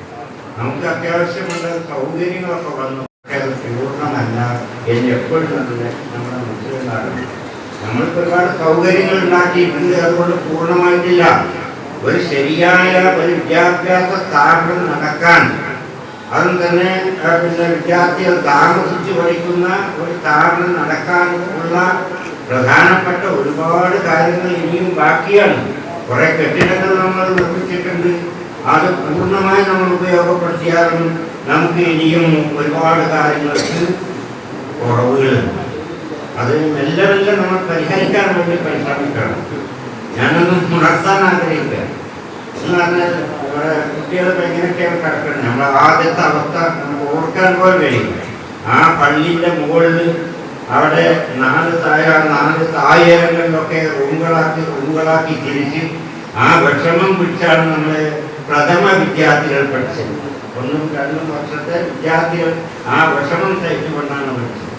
Speaker 3: നമുക്ക് അത്യാവശ്യമുള്ള സൗകര്യങ്ങളൊക്കെ വന്നു പൂർണ്ണമല്ല എന്ന് എപ്പോഴും നമ്മുടെ മനസ്സിലുണ്ടാകണം. നമ്മൾക്ക് ഒരുപാട് സൗകര്യങ്ങൾ ഉണ്ടാക്കിയിട്ടുണ്ട്, അതുകൊണ്ട് പൂർണ്ണമായിട്ടില്ല. ഒരു ശരിയായ ഒരു വിദ്യാഭ്യാസ സ്ഥാപനം നടക്കാൻ അതും തന്നെ വിദ്യാർത്ഥികൾ താമസിച്ച് പഠിക്കുന്ന ഒരു സ്ഥാപനം നടക്കാനുള്ള പ്രധാനപ്പെട്ട ഒരുപാട് കാര്യങ്ങൾ ഇനിയും ബാക്കിയാണ്. കുറെ കെട്ടിടങ്ങൾ നമ്മൾ നിർമ്മിച്ചിട്ടുണ്ട്. അത് പൂർണ്ണമായി നമ്മൾ ഉപയോഗപ്പെടുത്തിയാലും നമുക്ക് ഇനിയും ഒരുപാട് കാര്യങ്ങൾക്ക് കുറവുകളുണ്ട്. അത് മെല്ലെ മെല്ലെ നമ്മൾ പരിഹരിക്കാൻ വേണ്ടി പരിശ്രമിക്കണം. ഞാനൊന്നും ഉണർത്താൻ ആഗ്രഹിക്കുക എന്ന് പറഞ്ഞാൽ ഇവിടെ കുട്ടികളൊക്കെ എങ്ങനെയൊക്കെയാണ് കിടക്കുന്നത്. നമ്മളെ ആദ്യത്തെ അവസ്ഥ നമുക്ക് ഓർക്കാൻ പോലും കഴിയും. ആ പള്ളിൻ്റെ മുകളിൽ അവിടെ 4 തായങ്ങളിലൊക്കെ റൂമുകളാക്കി തിരിച്ച് ആ വിഷമം പിടിച്ചാണ് നമ്മളെ പ്രഥമ വിദ്യാർത്ഥികൾ പഠിച്ചത്. 1-2 വർഷത്തെ വിദ്യാർത്ഥികൾ ആ വിഷമം സഹിച്ചുകൊണ്ടാണ് പഠിച്ചത്.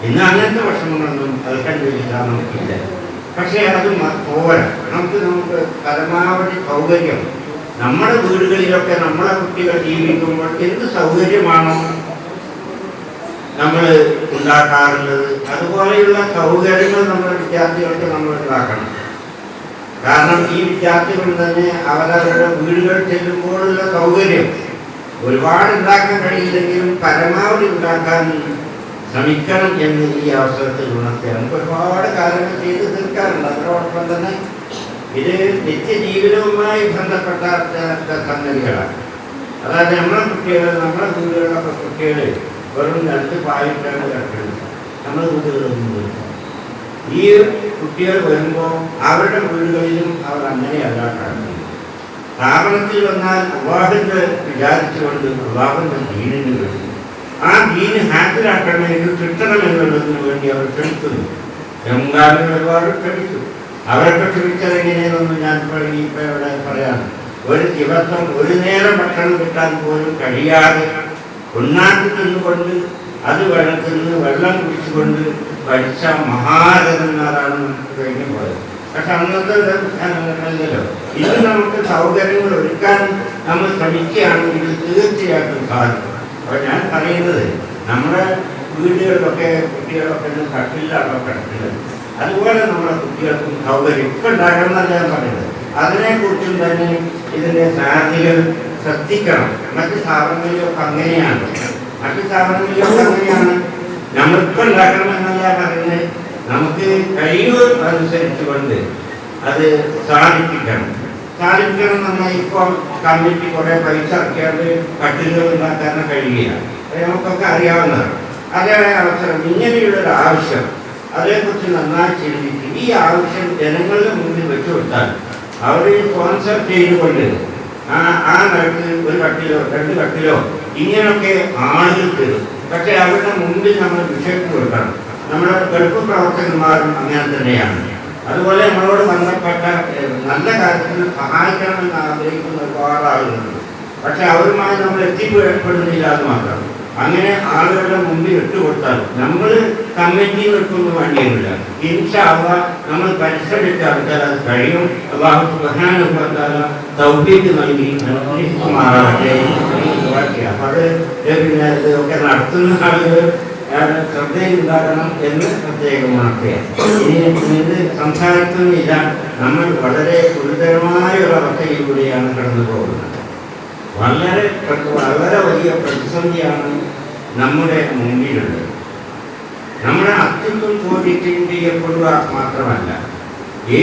Speaker 3: ഇന്ന് അങ്ങനത്തെ വിഷമങ്ങളൊന്നും അൽഹംദുലില്ലാ നമുക്കില്ല. പക്ഷേ അത് പോരാ. നമുക്ക് പരമാവധി സൗകര്യം നമ്മുടെ വീടുകളിലൊക്കെ നമ്മളെ കുട്ടികൾ ജീവിക്കുമ്പോൾ എന്ത് സൗകര്യമാണോ നമ്മൾ ഉണ്ടാക്കാറുള്ളത്, അതുപോലെയുള്ള സൗകര്യങ്ങൾ നമ്മുടെ വിദ്യാർത്ഥികൾക്ക് നമ്മൾ ഉണ്ടാക്കണം. കാരണം ഈ വിദ്യാർത്ഥികൾ തന്നെ അവരവരുടെ വീടുകൾ ചെല്ലുമ്പോഴുള്ള സൗകര്യം ഒരുപാട് ഉണ്ടാക്കാൻ കഴിയില്ലെങ്കിലും പരമാവധി ഉണ്ടാക്കാൻ ശ്രമിക്കണം എന്ന് ഈ അവസരത്തിൽ ഉണർത്തുക. നമുക്ക് ഒരുപാട് കാര്യങ്ങൾ ചെയ്ത് തീർക്കാറുണ്ട്. അതോടൊപ്പം തന്നെ ഇത് നിത്യജീവിതവുമായി ബന്ധപ്പെട്ട സംഗതികളാണ്. അതായത് നമ്മുടെ കുട്ടികൾ, നമ്മുടെ വീടുകളിലൊക്കെ കുട്ടികൾ വെറും രണ്ട് പായിട്ടാണ് കിടക്കുന്നത്. നമ്മുടെ വീടുകളൊന്നും ഈ കുട്ടികൾ വരുമ്പോൾ അവരുടെ വീടുകളിലും അവർ അങ്ങനെയല്ല കിടക്കുന്നത്. സ്ഥാപനത്തിൽ വന്നാൽ അള്ളാഹുവിന്റെ വിചാരിച്ചുകൊണ്ട് അള്ളാഹുവിന്റെ ദീനിന് വേണ്ടി ആ ദീന് ഹാജരാക്കണമെങ്കിൽ കിട്ടണമെന്നുള്ളതിന് വേണ്ടി അവർ ക്ഷണിക്കുന്നു. രംഗാമിൽ ഒരുപാട് ക്ഷണിച്ചു. അവരൊക്കെ ക്ഷണിച്ചത് എങ്ങനെയെന്നൊന്നും ഞാൻ ഇപ്പോൾ ഇവിടെ പറയാം. ഒരു ദിവസം ഒരു നേരം ഭക്ഷണം കിട്ടാൻ പോലും കഴിയാതെ ഉണ്ണാക്കി തിന്നുകൊണ്ട് അത് വെള്ളത്തിൽ നിന്ന് വെള്ളം കുടിച്ചുകൊണ്ട് പഠിച്ച മഹാരഥന്മാരാണ് നമുക്ക് കഴിഞ്ഞു പോയത്. പക്ഷെ അന്നത്തെ അല്ലല്ലോ. ഇത് നമുക്ക് സൗകര്യങ്ങൾ ഒരുക്കാൻ നമ്മൾ ശ്രമിക്കുകയാണെങ്കിൽ തീർച്ചയായിട്ടും സാധിക്കും. അപ്പോൾ ഞാൻ പറയുന്നത് നമ്മുടെ വീടുകളിലൊക്കെ കുട്ടികളൊക്കെ കട്ടിലാണോ കിടക്കുന്നത്, അതുപോലെ നമ്മുടെ കുട്ടികൾക്കും സൗകര്യം ഇപ്പം ഉണ്ടാകണമെന്നല്ല ഞാൻ പറയുന്നത്. അതിനെക്കുറിച്ചും തന്നെ ഇതിൻ്റെ സാധ്യതകൾ ശ്രദ്ധിക്കണം. മറ്റ് സ്ഥാപനങ്ങളിലൊക്കെ അങ്ങനെയാണ്. നമ്മളിപ്പോൾ ഉണ്ടാക്കണമെന്നല്ല പറയുന്നത്. നമുക്ക് കഴിവ് അനുസരിച്ച് കൊണ്ട് അത് സാധിപ്പിക്കണം എന്നാൽ ഇപ്പോൾ കമ്മിറ്റി കുറേ പൈസ ഇറക്കിയാണ്ട് കട്ടിലുകൾ ഉണ്ടാക്കാൻ കഴിയില്ല. നമുക്കൊക്കെ അറിയാവുന്നതാണ്. അതേ അവസരം ഇങ്ങനെയുള്ളൊരു ആവശ്യം അതേക്കുറിച്ച് നന്നായി ചിന്തിച്ച് ഈ ആവശ്യം ജനങ്ങളുടെ മുന്നിൽ വെച്ചു കൊടുത്താൽ അവർ സ്പോൺസർ ചെയ്തുകൊണ്ട് ആ നിലക്ക് ഒരു കട്ടിലോ 2 കട്ടിലോ ഇങ്ങനെയൊക്കെ ആളുകൾ തരും. പക്ഷെ അവരുടെ മുമ്പിൽ നമ്മൾ വിഷയത്തിൽ കൊടുക്കണം. നമ്മുടെ ഗൾഫ് പ്രവർത്തകന്മാരും അങ്ങനെ തന്നെയാണ്. അതുപോലെ നമ്മളോട് ബന്ധപ്പെട്ട നല്ല കാര്യത്തിൽ സഹായിക്കണമെന്ന് ആഗ്രഹിക്കുന്ന ഒരുപാട് ആളുകളുണ്ട്. പക്ഷെ അവരുമായി നമ്മൾ എത്തിപ്പെടുന്നില്ല എന്ന് മാത്രം. അങ്ങനെ ആളുകളുടെ മുമ്പിൽ ഇട്ടുകൊടുത്താൽ നമ്മൾ കമ്മിറ്റി വെക്കുന്ന വേണ്ടിയില്ല. ഇൻഷാ അല്ലാഹ് നമ്മൾ പരിശ്രമിച്ചാൽ അത് കഴിയും. അല്ലാഹു സുബ്ഹാനഹു വ തആല തൗഫീഖ് നൽകി അനുഗ്രഹിക്കുമാറാകട്ടെ. അപ്പോൾ അത് പിന്നെ ഇതൊക്കെ നടത്തുന്ന ആളുകൾ ശ്രദ്ധയുണ്ടാകണം എന്ന് പ്രത്യേകം ഉണർത്തുകയാണ്. ഇനി ഇത് സംസാരിക്കുന്നില്ല. നമ്മൾ വളരെ ഗുരുതരമായ ഒരു അവസ്ഥയിലൂടെയാണ് കടന്നു പോകുന്നത്. വളരെ വലിയ പ്രതിസന്ധിയാണ് നമ്മുടെ മുന്നിലുള്ളത്. നമ്മുടെ അസ്തിത്വം ചോദ്യം ചെയ്യപ്പെടുക മാത്രമല്ല,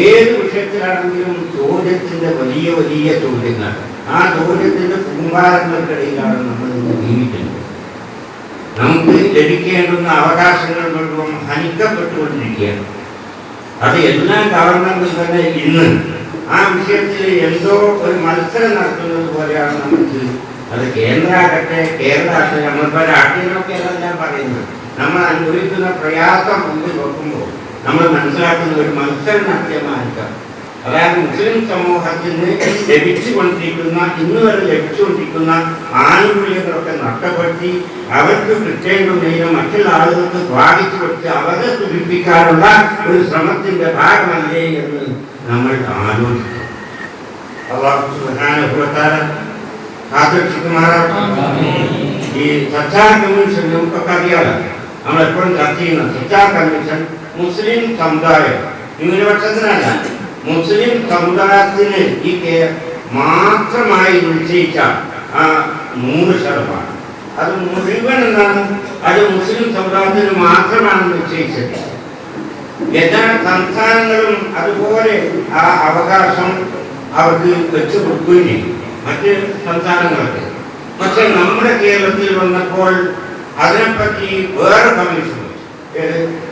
Speaker 3: ഏത് വിഷയത്തിലാണെങ്കിലും ചോദ്യത്തിൻ്റെ വലിയ വലിയ ചോദ്യങ്ങൾ, ആ ചോദ്യത്തിൻ്റെ കൂമ്പാരങ്ങൾക്കിടയിലാണ് നമ്മൾ ഇന്ന് ജീവിക്കുന്നത്. നമുക്ക് ലഭിക്കേണ്ടുന്ന അവകാശങ്ങൾ മുഴുവൻ ഹനിക്കപ്പെട്ടുകൊണ്ടിരിക്കുകയാണ്. അത് എല്ലാ ഗവൺമെന്റും തന്നെ ഇന്ന് ആ വിഷയത്തിൽ എന്തോ ഒരു മത്സരം നടത്തുന്നത് പോലെയാണ് നമുക്ക്. അത് കേന്ദ്രമാകട്ടെ കേരളമാകട്ടെ, നമ്മളിപ്പോൾ രാഷ്ട്രീയമൊക്കെ ഞാൻ പറയുന്നത് നമ്മൾ അനുഭവിക്കുന്ന പ്രയാസം മുമ്പിൽ നോക്കുമ്പോൾ നമ്മൾ മനസ്സിലാക്കുന്ന ഒരു മത്സരം നടത്തിയമായിരിക്കാം. അതായത് മുസ്ലിം സമൂഹത്തിന് ലഭിച്ചുകൊണ്ടിരിക്കുന്ന ഇന്ന് വരെ ലഭിച്ചുകൊണ്ടിരിക്കുന്ന ആനുകൂല്യങ്ങളൊക്കെ നഷ്ടപ്പെടുത്തി അവർക്ക് കിട്ടേണ്ടുന്നതിന് മറ്റുള്ള ആളുകൾക്ക് ബാധിച്ചു കൊടുത്ത് അവരെ തുലിപ്പിക്കാനുള്ള ഒരു ശ്രമത്തിന്റെ ഭാഗമല്ലേ എന്ന് നമ്മൾ ആലോചിക്കും. അല്ലാഹു സുബ്ഹാനഹു വ തആല കാത്തുരക്ഷിക്കുമാറാകട്ടെ. ഈ സച്ചാ കമ്മീഷൻ നമുക്കൊക്കെ അറിയാലോ. നമ്മളെപ്പോഴും ചർച്ച ചെയ്യുന്ന സച്ചാ കമ്മീഷൻ മുസ്ലിം സമുദായം ന്യൂനപക്ഷത്തിനല്ല, മുസ്ലിം സമുദായത്തിന് ഈ മാത്രമായി നിശ്ചയിച്ച ആ 100%, അത് മുഴുവൻ എന്താണ്, അത് മുസ്ലിം സമുദായത്തിന് മാത്രമാണ് നിശ്ചയിച്ചത്. എല്ലാ സംസ്ഥാനങ്ങളും അതുപോലെ ആ അവകാശം അവർക്ക് വെച്ചു കൊടുക്കുകയും ചെയ്യും മറ്റ് സംസ്ഥാനങ്ങൾക്ക്. പക്ഷെ നമ്മുടെ കേരളത്തിൽ വന്നപ്പോൾ അതിനെപ്പറ്റി വേറെ കമ്മീഷൻ,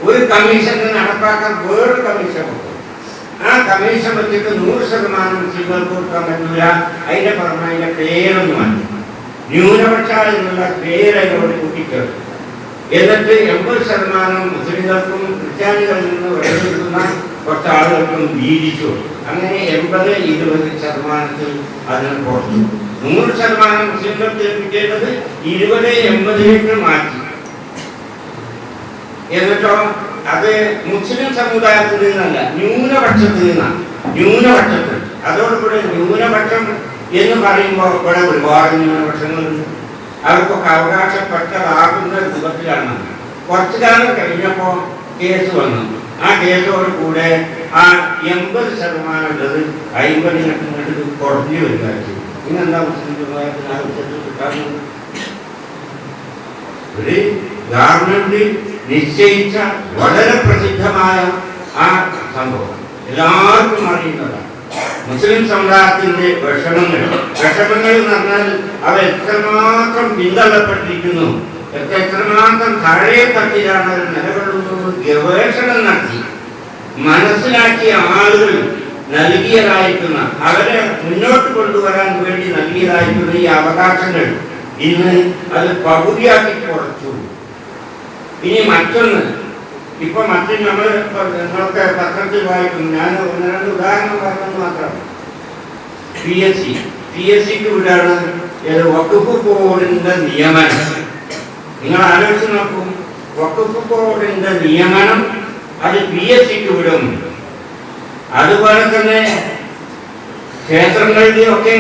Speaker 3: ഒരു കമ്മീഷൻ നടപ്പാക്കാൻ വേറൊരു കമ്മീഷൻ കൊടുക്കും. ആ കമ്മീഷൻ വെച്ചിട്ട് 100% മുസ്ലിങ്ങൾക്ക് കൊടുക്കാൻ പറ്റില്ല. അതിന്റെ പുറമെ അതിന്റെ പേരൊന്നും മാറ്റി ന്യൂനപക്ഷ എന്നുള്ള പേരതിനോട് കൂട്ടിച്ചേർക്കും. എന്നിട്ട് 80% മുസ്ലിങ്ങൾക്കും ക്രിസ്ത്യാനികളിൽ നിന്ന് വിളവെടുക്കുന്ന കുറച്ച് ആളുകൾക്കും വീതിച്ചു. അങ്ങനെ 80-20% അതിന് കുറച്ചു. 100% മുസ്ലിങ്ങൾക്ക് കിട്ടേണ്ടത് 20-80 മാറ്റി. എന്നിട്ടോ അത് മുസ്ലിം സമുദായത്തിൽ നിന്നല്ല, ന്യൂനപക്ഷത്തിൽ നിന്നാണ്. ന്യൂനപക്ഷത്തിൽ അതോടുകൂടി ന്യൂനപക്ഷം എന്ന് പറയുമ്പോൾ ഇവിടെ ഒരുപാട് ന്യൂനപക്ഷങ്ങളുണ്ട്. അവർക്കൊക്കെ അവകാശപ്പെട്ടതാകുന്ന രൂപത്തിലാണ്. കുറച്ചു കാലം കഴിഞ്ഞപ്പോൾ കേസ് വന്നു. ആ കേസോട് കൂടെ ആ 80% ഉള്ളത് 50% കുറഞ്ഞു വരികയായിരുന്നു. ഇന്നെന്താ മുസ്ലിം സമുദായത്തിന് ആവശ്യത്തിൽ കിട്ടാറുള്ളത്? ഒരു ഗവൺമെന്റ് നിശ്ചയിച്ച വളരെ പ്രസിദ്ധമായ ആ സംഭവം എല്ലാവർക്കും അറിയുന്നതാണ്. മുസ്ലിം സമുദായത്തിന്റെ വിഷമങ്ങൾ എന്ന് പറഞ്ഞാൽ അവ എത്രമാത്രം പിന്തള്ളപ്പെട്ടിരിക്കുന്നു, എത്രമാത്രം താഴെ തട്ടിലാണ് നിലകൊള്ളുന്നത് ഗവേഷണം നടത്തി മനസ്സിലാക്കിയ ആളുകൾ നൽകിയതായിരിക്കുന്ന, അവരെ മുന്നോട്ട് കൊണ്ടുവരാൻ വേണ്ടി നൽകിയതായിരിക്കുന്ന ഈ അവകാശങ്ങൾ ഇന്ന് അത് പകുതിയാക്കി കുറച്ചു. ഇനി മറ്റൊന്ന്, ഇപ്പൊ മറ്റൊരു നിങ്ങൾക്ക് പത്രത്തിൽ വായിക്കും, ഞാൻ ഒന്ന് രണ്ട് ഉദാഹരണം പറഞ്ഞത് മാത്രം. PSCക്ക് വിടാണ് വഖഫ് ബോർഡിന്റെ നിയമനം. നിങ്ങൾ ആലോചിച്ച് നോക്കൂ, വഖഫ് ബോർഡിന്റെ നിയമനം അത് PSCക്ക് വിടും. അതുപോലെ തന്നെ ക്ഷേത്രങ്ങളുടെയൊക്കെ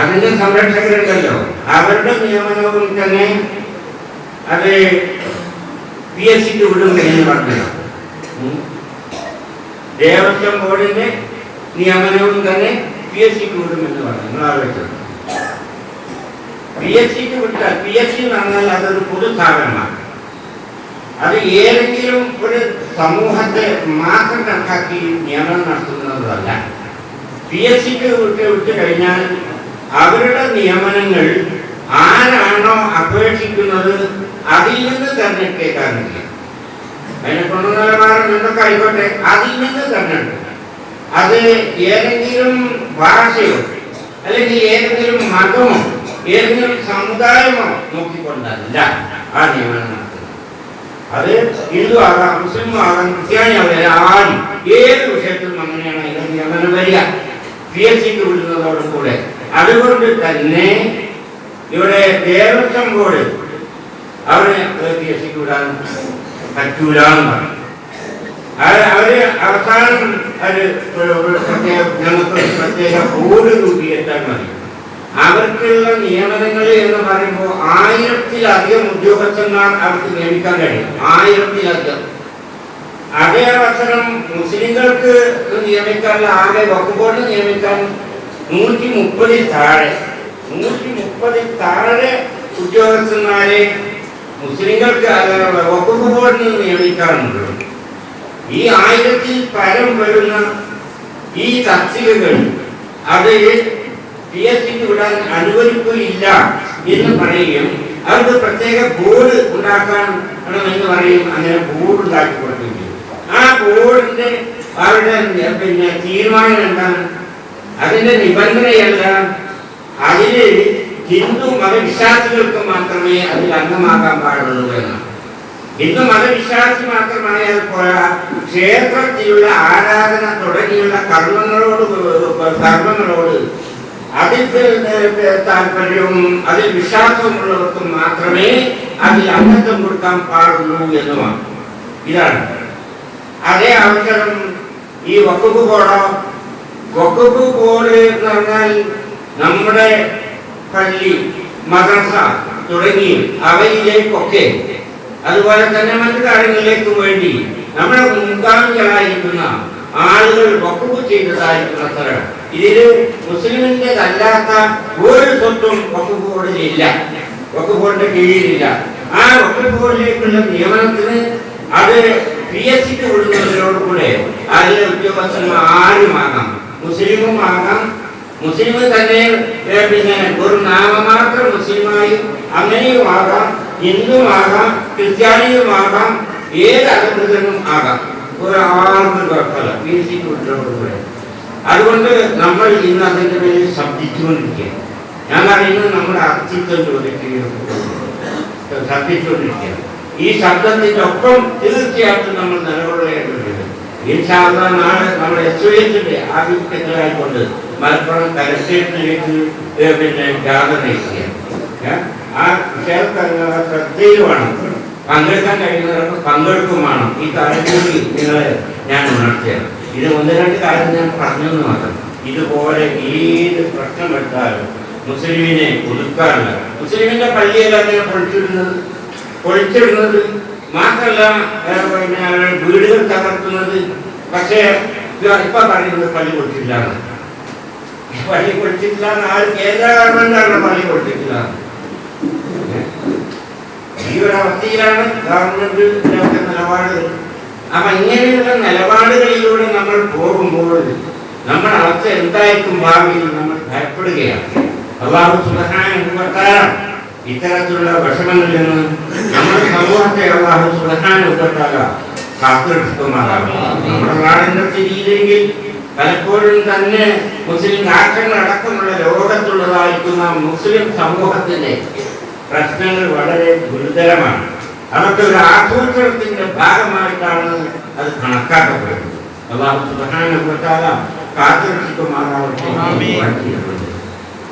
Speaker 3: അതിന്റെ സംരക്ഷകരുണ്ടല്ലോ, അവരുടെ നിയമനവും തന്നെ അത് PSCക്ക് വിടും എന്ന് പറഞ്ഞു. ദേവസ്വം ബോർഡിന്റെ നിയമനവും തന്നെ PSCക്ക് വിടും എന്ന് പറഞ്ഞു. നിങ്ങൾ ആലോചിച്ചു, PSCക്ക് വിട്ടാൽ, PSC എന്ന് പറഞ്ഞാൽ അതൊരു പൊതു സ്ഥാപനമാണ്. അത് ഏതെങ്കിലും ഒരു സമൂഹത്തെ മാത്രം കണക്കാക്കി നിയമനം നടത്തുന്നതല്ല. PSCക്ക് വിട്ട് കഴിഞ്ഞാൽ അവരുടെ നിയമനങ്ങൾ ആരാണോ അപേക്ഷിക്കുന്നത് അതിൽ നിന്ന് തെരഞ്ഞെടുക്കേക്കാറില്ല. അതിനെ ഗുണനിലവാരം എന്തൊക്കെ ആയിക്കോട്ടെ, അതിൽ നിന്ന് തെരഞ്ഞെടുക്കുക. അത് ഏതെങ്കിലും ഭാഷയോ അല്ലെങ്കിൽ ഏതെങ്കിലും മതമോ ഏതെങ്കിലും സമുദായമോ നോക്കിക്കൊണ്ടല്ല ആ നിയമനം നടത്തുന്നത്. അത് ഹിന്ദു ആകാം, മുസ്ലിം ആകാം, ക്രിസ്ത്യാനി ആകാം, ആരും ഏത് വിഷയത്തിലും അങ്ങനെയാണ് അതിന്റെ നിയമനം വരിക, PSCക്ക് വിടുന്നതോടുകൂടെ. അതുകൊണ്ട് തന്നെ ഇവിടെ ദേവസ്വം ബോർഡ് അവരെ PSCക്ക് വിടാൻ പറ്റൂല എന്ന് പറഞ്ഞു. അവര് അവസാനം ഞങ്ങൾക്ക് പ്രത്യേക ബോർഡ് രൂപീകരിച്ചാൽ മതി. അവർക്കുള്ള നിയമനങ്ങൾ എന്ന് പറയുമ്പോൾ 1000-ലധികം ഉദ്യോഗസ്ഥന്മാർ അവർക്ക് നിയമിക്കാൻ കഴിയും. 1000-ലധികം. അതേ അവസരം മുസ്ലിങ്ങൾക്ക് നിയമിക്കാനുള്ള ആകെ വഖഫ് ബോർഡ് നിയമിക്കാൻ 130-ൽ താഴെ ഉദ്യോഗസ്ഥന്മാരെ മുസ്ലിങ്ങൾക്ക് വഖഫ് ബോർഡിന് നിയമിക്കാറുണ്ട്. ഈ 1000-ൽ പരം വരുന്ന ഈ തസ്തികകൾ അത് PSCക്ക് വിടാൻ അനുവദിക്കുകയില്ല എന്ന് പറയുകയും അവർക്ക് പ്രത്യേക ബോർഡ് ഉണ്ടാക്കാൻ എന്ന് പറയും. അങ്ങനെ ബോർഡ് ഉണ്ടാക്കി കൊടുക്കുകയും ചെയ്യും. ആ ബോർഡിന്റെ അവരുടെ തീരുമാനം എന്താണ്? അതിന്റെ നിബന്ധനയെല്ലാം അതില് ഹിന്ദു മതവിശ്വാസികൾക്ക് മാത്രമേ അതിൽ അംഗമാകാൻ പാടുള്ളൂ എന്നാണ്. ഹിന്ദു മതവിശ്വാസി മാത്രമായാൽ പോരാ, ക്ഷേത്രത്തിലുള്ള ആരാധന തുടങ്ങിയുള്ള കർമ്മങ്ങളോട് അതിൽ താല്പര്യവും അതിൽ വിശ്വാസമുള്ളവർക്കും മാത്രമേ അതിൽ അംഗത്വം കൊടുക്കാൻ പാടുള്ളൂ എന്നുമാണ്. ഇതാണ്. അതേ അവസരം ഈ വഖഫ് ബോർഡ് എന്ന് പറഞ്ഞാൽ നമ്മുടെ പള്ളി, മദ്രസ തുടങ്ങി അവയിലേക്കൊക്കെ, അതുപോലെ തന്നെ മറ്റു കാര്യങ്ങളിലേക്കും വേണ്ടി നമ്മുടെ മുൻഗാമികളായിരിക്കുന്ന ആളുകൾ വഖഫ് ചെയ്തതായിരിക്കുന്ന സ്ഥലം. ഇതില് മുസ്ലിമിൻ്റെതല്ലാത്ത ഒരു സ്വത്തും വഖഫ് ബോർഡിലില്ല, വഖഫ് ബോർഡിന്റെ കീഴിലില്ല. ആ വഖഫ് ബോർഡിലേക്കുള്ള നിയമനത്തിന് അത് PSCക്ക് വിടുന്നതിനോടുകൂടെ അതിലെ ഉദ്യോഗസ്ഥന്മാർ ആരുമാകാം, മുസ്ലിമും ആകാം, മുസ്ലിം തന്നെ ഒരു നാമമാത്ര മുസ്ലിമായി അങ്ങനെയും ആകാം, ഹിന്ദുവാകാം, ക്രിസ്ത്യാനിയുമാകാം, ഏത് അധികൃതനും ആകാം. ഒരു ആർക്കും കുഴപ്പമില്ല PSCക്ക് വിട്ടതോടുകൂടെ. അതുകൊണ്ട് നമ്മൾ ഇന്ന് അതിൻ്റെ പേരിൽ ശബ്ദിച്ചുകൊണ്ടിരിക്കുകയാണ്. ഞാൻ പറയുന്നത് നമ്മുടെ അസ്തിത്വം ശബ്ദിച്ചുകൊണ്ടിരിക്കുകയാണ്. ഈ ശബ്ദത്തിൻ്റെ ഒപ്പം തീർച്ചയായിട്ടും നമ്മൾ നിലകൊള്ളേണ്ടതുണ്ട്. ഇൻഷാ അല്ലാഹ് നാളെ നമ്മുടെ SOSന്റെ ആഭിമുഖ്യത്തിലായിക്കൊണ്ട് മലപ്പുറം കലക്ട്രേറ്റിലേക്ക് ജാഥ നയിക്കുകയാണ്. ആ വിഷയത്തിൽ ശ്രദ്ധയിൽ വേണം. പങ്കെടുക്കാൻ കഴിയുന്നവർക്ക് പങ്കെടുക്കും വേണം. ഈ കാര്യം കൂടി നിങ്ങളെ ഞാൻ ഉണർത്തിയാണ്. ഇത് ഒന്ന് രണ്ട് കാര്യം ഞാൻ പറഞ്ഞെന്ന് മാത്രം. ഇതുപോലെ ഏത് പ്രശ്നം എടുത്താലും മുസ്ലിമിനെ ഒതുക്കാറില്ല. മുസ്ലിമിന്റെ പള്ളിയല്ലാതെ പൊളിച്ചിടുന്നത് മാത്രമല്ല, വീടുകൾ തകർക്കുന്നത്. പക്ഷേ ഇപ്പൊ പറയുന്നത് പള്ളി പൊളിച്ചില്ല, പള്ളി പൊളിച്ചിട്ടില്ല. ആര് കേന്ദ്ര ഗവൺമെന്റാണ് പള്ളി പൊളിച്ചിട്ടില്ല. ഈ ഒരു അവസ്ഥയിലാണ് ഗവൺമെന്റ് നിലപാടുകൾ. അപ്പൊ ഇങ്ങനെയുള്ള നിലപാടുകളിലൂടെ നമ്മൾ പോകുമ്പോൾ നമ്മുടെ അവസ്ഥ എന്തായിരിക്കും ഭാവിയിൽ നമ്മൾ ഭയപ്പെടുകയാണ്. അല്ലാഹു സുബ്ഹാനഹു വ തആല ഇത്തരത്തിലുള്ള വിഷമങ്ങളിൽ നിന്ന് നമ്മുടെ സമൂഹത്തെ അല്ലാഹു സുബ്ഹാനഹു വ തആല കാത്തുരക്ഷിക്കുമാറാകണം. നമ്മുടെ നാടിന്റെ സ്ഥിതിയിലെങ്കിൽ പലപ്പോഴും തന്നെ മുസ്ലിം രാഷ്ട്രങ്ങൾ അടക്കമുള്ള ലോകത്തുള്ളതായിരിക്കുന്ന മുസ്ലിം സമൂഹത്തിന്റെ പ്രശ്നങ്ങൾ വളരെ ഗുരുതരമാണ്. അതൊക്കെ ഒരു ആസൂത്രണത്തിന്റെ ഭാഗമായിട്ടാണ് അത് കണക്കാക്കപ്പെടുന്നത്. അല്ലാഹു സുബ്ഹാനഹു വ തആല കാത്തുരക്ഷിക്കുമാറാവട്ടെ.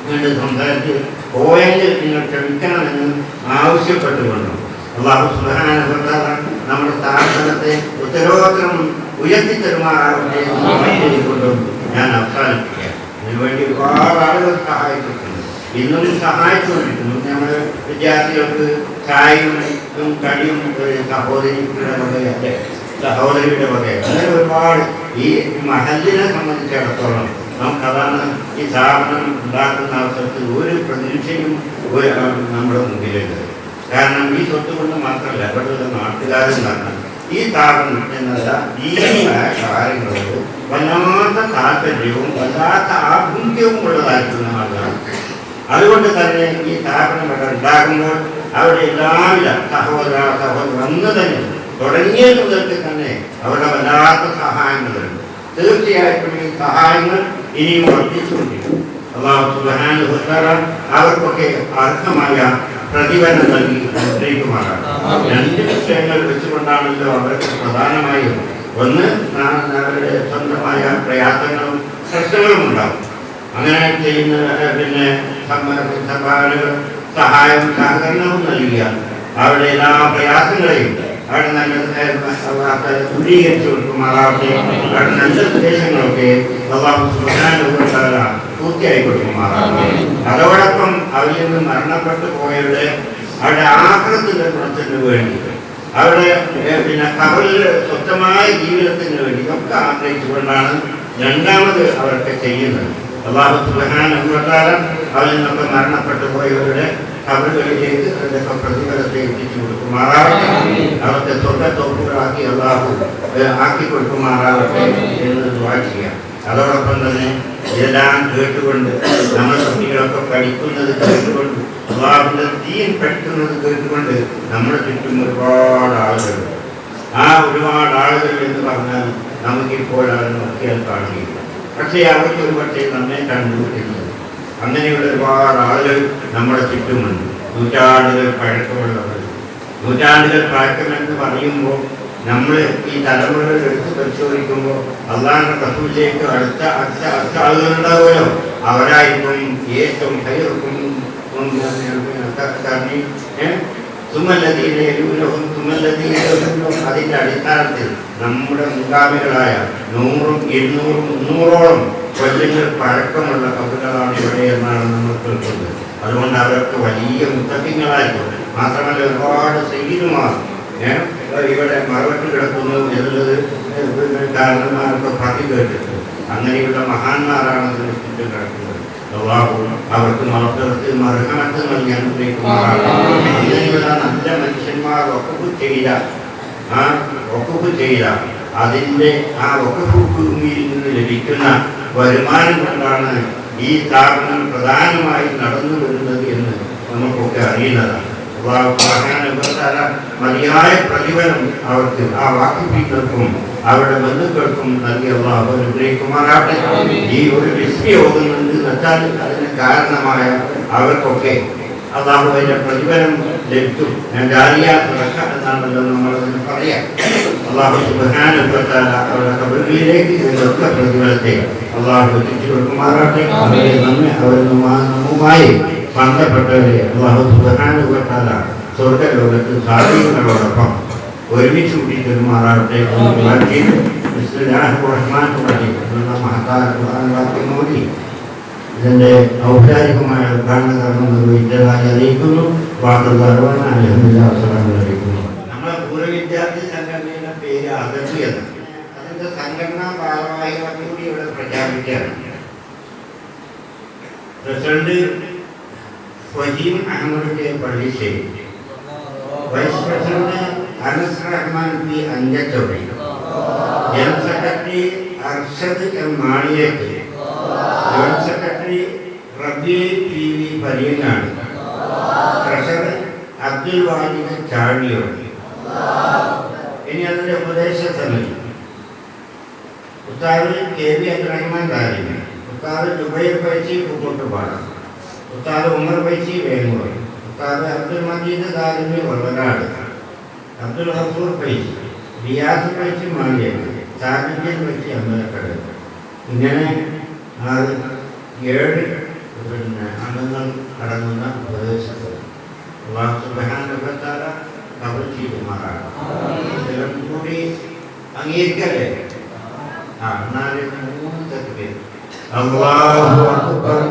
Speaker 3: വീണ്ടും സംസാരിച്ച് പോയെങ്കിൽ നിങ്ങൾ ക്ഷമിക്കണമെന്ന് ആവശ്യപ്പെട്ടുകൊണ്ടു അല്ലാഹു സുബ്ഹാനഹു വ തആല നമ്മുടെ സ്ഥാപനത്തെ ഉത്തരവാദിത്വം ഉയർത്തിത്തരുമാറാവട്ടെ കൊണ്ടും ഞാൻ അവസാനിപ്പിക്കാം. ഇതിനുവേണ്ടി ഒരുപാട് ആളുകൾ സഹായിച്ചിട്ടുണ്ട്, ഇന്നും സഹായിച്ചുകൊണ്ടിരിക്കുന്നു. നമ്മുടെ വിദ്യാർത്ഥികൾക്ക് ചായയും കടിയും സഹോദരിയുടെ വകയാണ്. അങ്ങനെ ഒരുപാട് ഈ മഹല്ലിനെ സംബന്ധിച്ചിടത്തോളം നമുക്കതാണ് ഈ സ്ഥാപനം ഉണ്ടാക്കുന്ന അവസരത്തിൽ ഒരു പ്രതീക്ഷയും നമ്മുടെ മുമ്പിലുണ്ട്. കാരണം ഈ സ്വത്ത് കൊണ്ട് മാത്രമല്ല, ഇവിടെയുള്ള നാട്ടുകാരും തന്നെ ഈ സ്ഥാപനം എന്നല്ല ദീനീയമായ കാര്യങ്ങളോട് വല്ലാത്ത താല്പര്യവും വല്ലാത്ത ആഭിമുഖ്യവും ഉള്ളതായിട്ടുള്ള ആളാണ്. അതുകൊണ്ട് തന്നെ ഈ സ്ഥാപനം ഇവിടെ ഉണ്ടാകുമ്പോൾ അവരുടെ എല്ലാവിധ സഹോദര അന്ന് തന്നെ തുടങ്ങിയ മുതൽക്ക് തന്നെ അവരുടെ വല്ലാത്ത സഹായങ്ങളുണ്ട്. തീർച്ചയായിട്ടും ഈ സഹായങ്ങൾ ഇനിയും വർദ്ധിച്ചുകൊണ്ടിരിക്കും. അല്ലാഹു സുബ്ഹാനഹു വ തആല അവർക്കൊക്കെ അർഹമായ പ്രതിഫലം നൽകി അനുഗ്രഹിക്കുമാറാണ്. രണ്ട് വിഷയങ്ങൾ വെച്ചുകൊണ്ടാണല്ലോ അവർക്ക് പ്രധാനമായും ഒന്ന് അവരുടെ സ്വന്തമായ പ്രയാസങ്ങളും പ്രശ്നങ്ങളും ഉണ്ടാവും. അങ്ങനെ ചെയ്യുന്ന പിന്നെ സംഭാവനകൾ സഹായവും സഹകരണവും നൽകിയ അവരുടെ എല്ലാ പ്രയാസങ്ങളെയും അവിടെ നല്ല ദൂരീകരിച്ചു കൊടുക്കുമാറാവട്ടെ. അവിടെ നല്ല നിർദ്ദേശങ്ങളൊക്കെ അല്ലാഹു സുബ്ഹാനഹു വ തആല പൂർത്തിയായി കൊടുക്കുമാറാവട്ടെ. അതോടൊപ്പം അവരിൽ നിന്ന് മരണപ്പെട്ടു പോയവരുടെ അവരുടെ ആഖിറത്തിന്റെ ഗുണത്തിന് വേണ്ടി അവിടെ പിന്നെ ഖബറിൽ സ്വന്തമായ ജീവിതത്തിന് വേണ്ടി ഒക്കെ ആഗ്രഹിച്ചുകൊണ്ടാണ് രണ്ടാമത് അവരൊക്കെ ചെയ്യുന്നത്. അല്ലാഹു സുബ്ഹാനഹു വ തആല അവരിൽ നിന്നൊക്കെ മരണപ്പെട്ടു പോയവരുടെ ഖബറുകളിലേക്ക് അവരുടെ പ്രതിഫലത്തെ എത്തിച്ചു കൊടുക്കുമാറാവട്ടെ. അവർക്ക് സ്വർഗ്ഗത്തോപ്പുകളാക്കി അല്ലാഹു ആക്കി കൊടുക്കുമാറാവട്ടെ എന്ന് ദുആ ചെയ്യാം. അതോടൊപ്പം തന്നെ ഇതെല്ലാം കേട്ടുകൊണ്ട് നമ്മുടെ കുട്ടികളൊക്കെ പഠിക്കുന്നത് കേട്ടുകൊണ്ട് അല്ലാഹുവിന്റെ ദീൻ പഠിക്കുന്നത് കേട്ടുകൊണ്ട് നമ്മുടെ ചുറ്റും ഒരുപാട് ആളുകളുണ്ട്. ആ ഒരുപാട് ആളുകൾ എന്ന് പറഞ്ഞാൽ നമുക്കിപ്പോൾ അത് നോക്കിയാൽ കാണുകയില്ല. പക്ഷേ അവർക്ക് ഒരു പക്ഷേ നമ്മെ കണ്ടുപിടിക്കുന്നത് അങ്ങനെയുള്ള ഒരുപാട് ആളുകൾ നമ്മുടെ ചുറ്റുമുണ്ട്. നൂറ്റാണ്ടുകൾ പഴക്കമുള്ളവർ. നൂറ്റാണ്ടുകൾ പഴക്കമെന്ന് പറയുമ്പോൾ നമ്മൾ ഈ തലമുറകൾ എടുത്ത് പരിശോധിക്കുമ്പോൾ അള്ളാഹുവിന്റെ റസൂലിലേക്ക് അടുത്ത ആളുകളുണ്ടാവുമല്ലോ, അവരായിരിക്കും ഏറ്റവും ഹൈറുക്കും അതിന്റെ അടിസ്ഥാനത്തിൽ നമ്മുടെ മുൻഗാമികളായ 100, 200, 300ഓളം കൊല്ലങ്ങൾ പഴക്കമുള്ള കബറുകളാണ് ഇവിടെ എന്നാണ് നമ്മൾ കേൾക്കുന്നത്. അതുകൊണ്ട് അവരൊക്കെ വലിയ മുത്തക്കിങ്ങളായിരിക്കും. മാത്രമല്ല ഒരുപാട് സയ്യിദുമാർ ഇവിടെ മറവിട്ട് കിടക്കുന്നു എന്നുള്ളത് കാരണന്മാരൊക്കെ പറഞ്ഞു കേട്ടിട്ടുണ്ട്. അങ്ങനെയുള്ള മഹാന്മാരാണ് അതിന് ചുറ്റും കിടക്കുന്നത്. അവർക്ക് മറക്കത്ത് മർഹമത്ത് നൽകി അനുഗ്രഹിക്കുമാറാണ്. അങ്ങനെയുള്ള നല്ല മനുഷ്യന്മാർ വഖഫ് ചെയ്ത അതിൻ്റെ ആ വഖഫ് ഭൂമിയിൽ നിന്ന് ലഭിക്കുന്ന വരുമാനം കൊണ്ടാണ് ഈ സ്ഥാപനം പ്രധാനമായി നടന്നു വരുന്നത് എന്ന് നമുക്കൊക്കെ അറിയുന്നതാണ്. മതിയായ പ്രതിഫലം അവർക്ക് ആ വാക്കിപ്പിക്കൾക്കും അവരുടെ ബന്ധുക്കൾക്കും നൽകി അല്ലാഹു അനുഗ്രഹിക്കുമാറാവട്ടെ. ഈ ഒരു വിസ്മയ ഓതുന്നുണ്ട് വെച്ചാൽ അതിന് കാരണമായ അവർക്കൊക്കെ അല്ലാഹു അതിന്റെ പ്രതിഫലം ലഭിക്കും. എന്നാണല്ലോ നമ്മളതിന് പറയാം. അല്ലാഹു സുബ്ഹാനഹു വ തആല അവരുടെ ഖബറുകളിലേക്ക് ഇതിനൊക്കെ പ്രതിഫലത്തെ അല്ലാഹു എത്തിച്ചു കൊടുക്കുമാറാവട്ടെ. അവരെ നമ്മെ അവരുമായി ബന്ധപ്പെട്ടവരെ അല്ലാഹു സുബ്ഹാനഹു വ തആല സ്വർഗലോകത്ത് സാധീകളോടൊപ്പം ഒരുമിച്ച് കൂടി പെരുമാറാവട്ടെ മഹത്തായ ഖുർആൻ വാക്യം ഓതി ഇതിൻ്റെ ഔപചാരികമായ ഉദ്ഘാടന കർമ്മം നിർവഹിച്ചതായി അറിയിക്കുന്നു. വാർത്തകാരമാണ് അൽഹംദുലില്ലാഹി വസ്സലാമു അലൈക്കും. നമ്മളെ പൂർവ്വ വിദ്യാർത്ഥി സംഘടനയുടെ പേര് അകറ്റി എന്നാണ്. അതിൻ്റെ സംഘടനാ ഭാരവാഹികളെ കൂടി ഇവിടെ പ്രഖ്യാപിക്കുകയാണ്. President Faheem Ahmed K Pallissery, vice president Anas Rahman P Anchachodi, general secretary Arshad M Maliyek, joint secretary Rabi P V Pareenad, treasurer Abdul Wajid Chazhiyod. ഇനി അതിൻ്റെ ഉപദേശ സമിതി ഉസ്താദ് കെ വി അബ്ദുറഹ്മാൻ ദാരിമി, ഉസ്താദ് ജുബൈർ പൈച്ചി പൂക്കോട്ടുപാടം, ഉസ്താദ് ഉമർ പൈച്ചി വേങ്ങൂർ, ഉസ്താദ് അബ്ദുൽ മജീദ് ദാരിമി വള്ളനാട്, അബ്ദുൽ ഗഫൂർ പൈച്ചി, റിയാസ് പൈച്ചി മാളിയേക്ക്, സാബിദ്യൻ പൈച്ചി അമ്പലക്കട. ഇങ്ങനെ 7 അംഗങ്ങൾ അടങ്ങുന്ന ഉപദേശത്തിൽ അല്ലാഹു സുബ്ഹാനഹു വ തആല കബൂൽ ചെയ്യുമാറാകട്ടെ. ഇതിലും കൂടി അംഗീകരിക്കല്ലേ? നാല് 3 തക്ബീർ. അല്ലാഹു അക്ബർ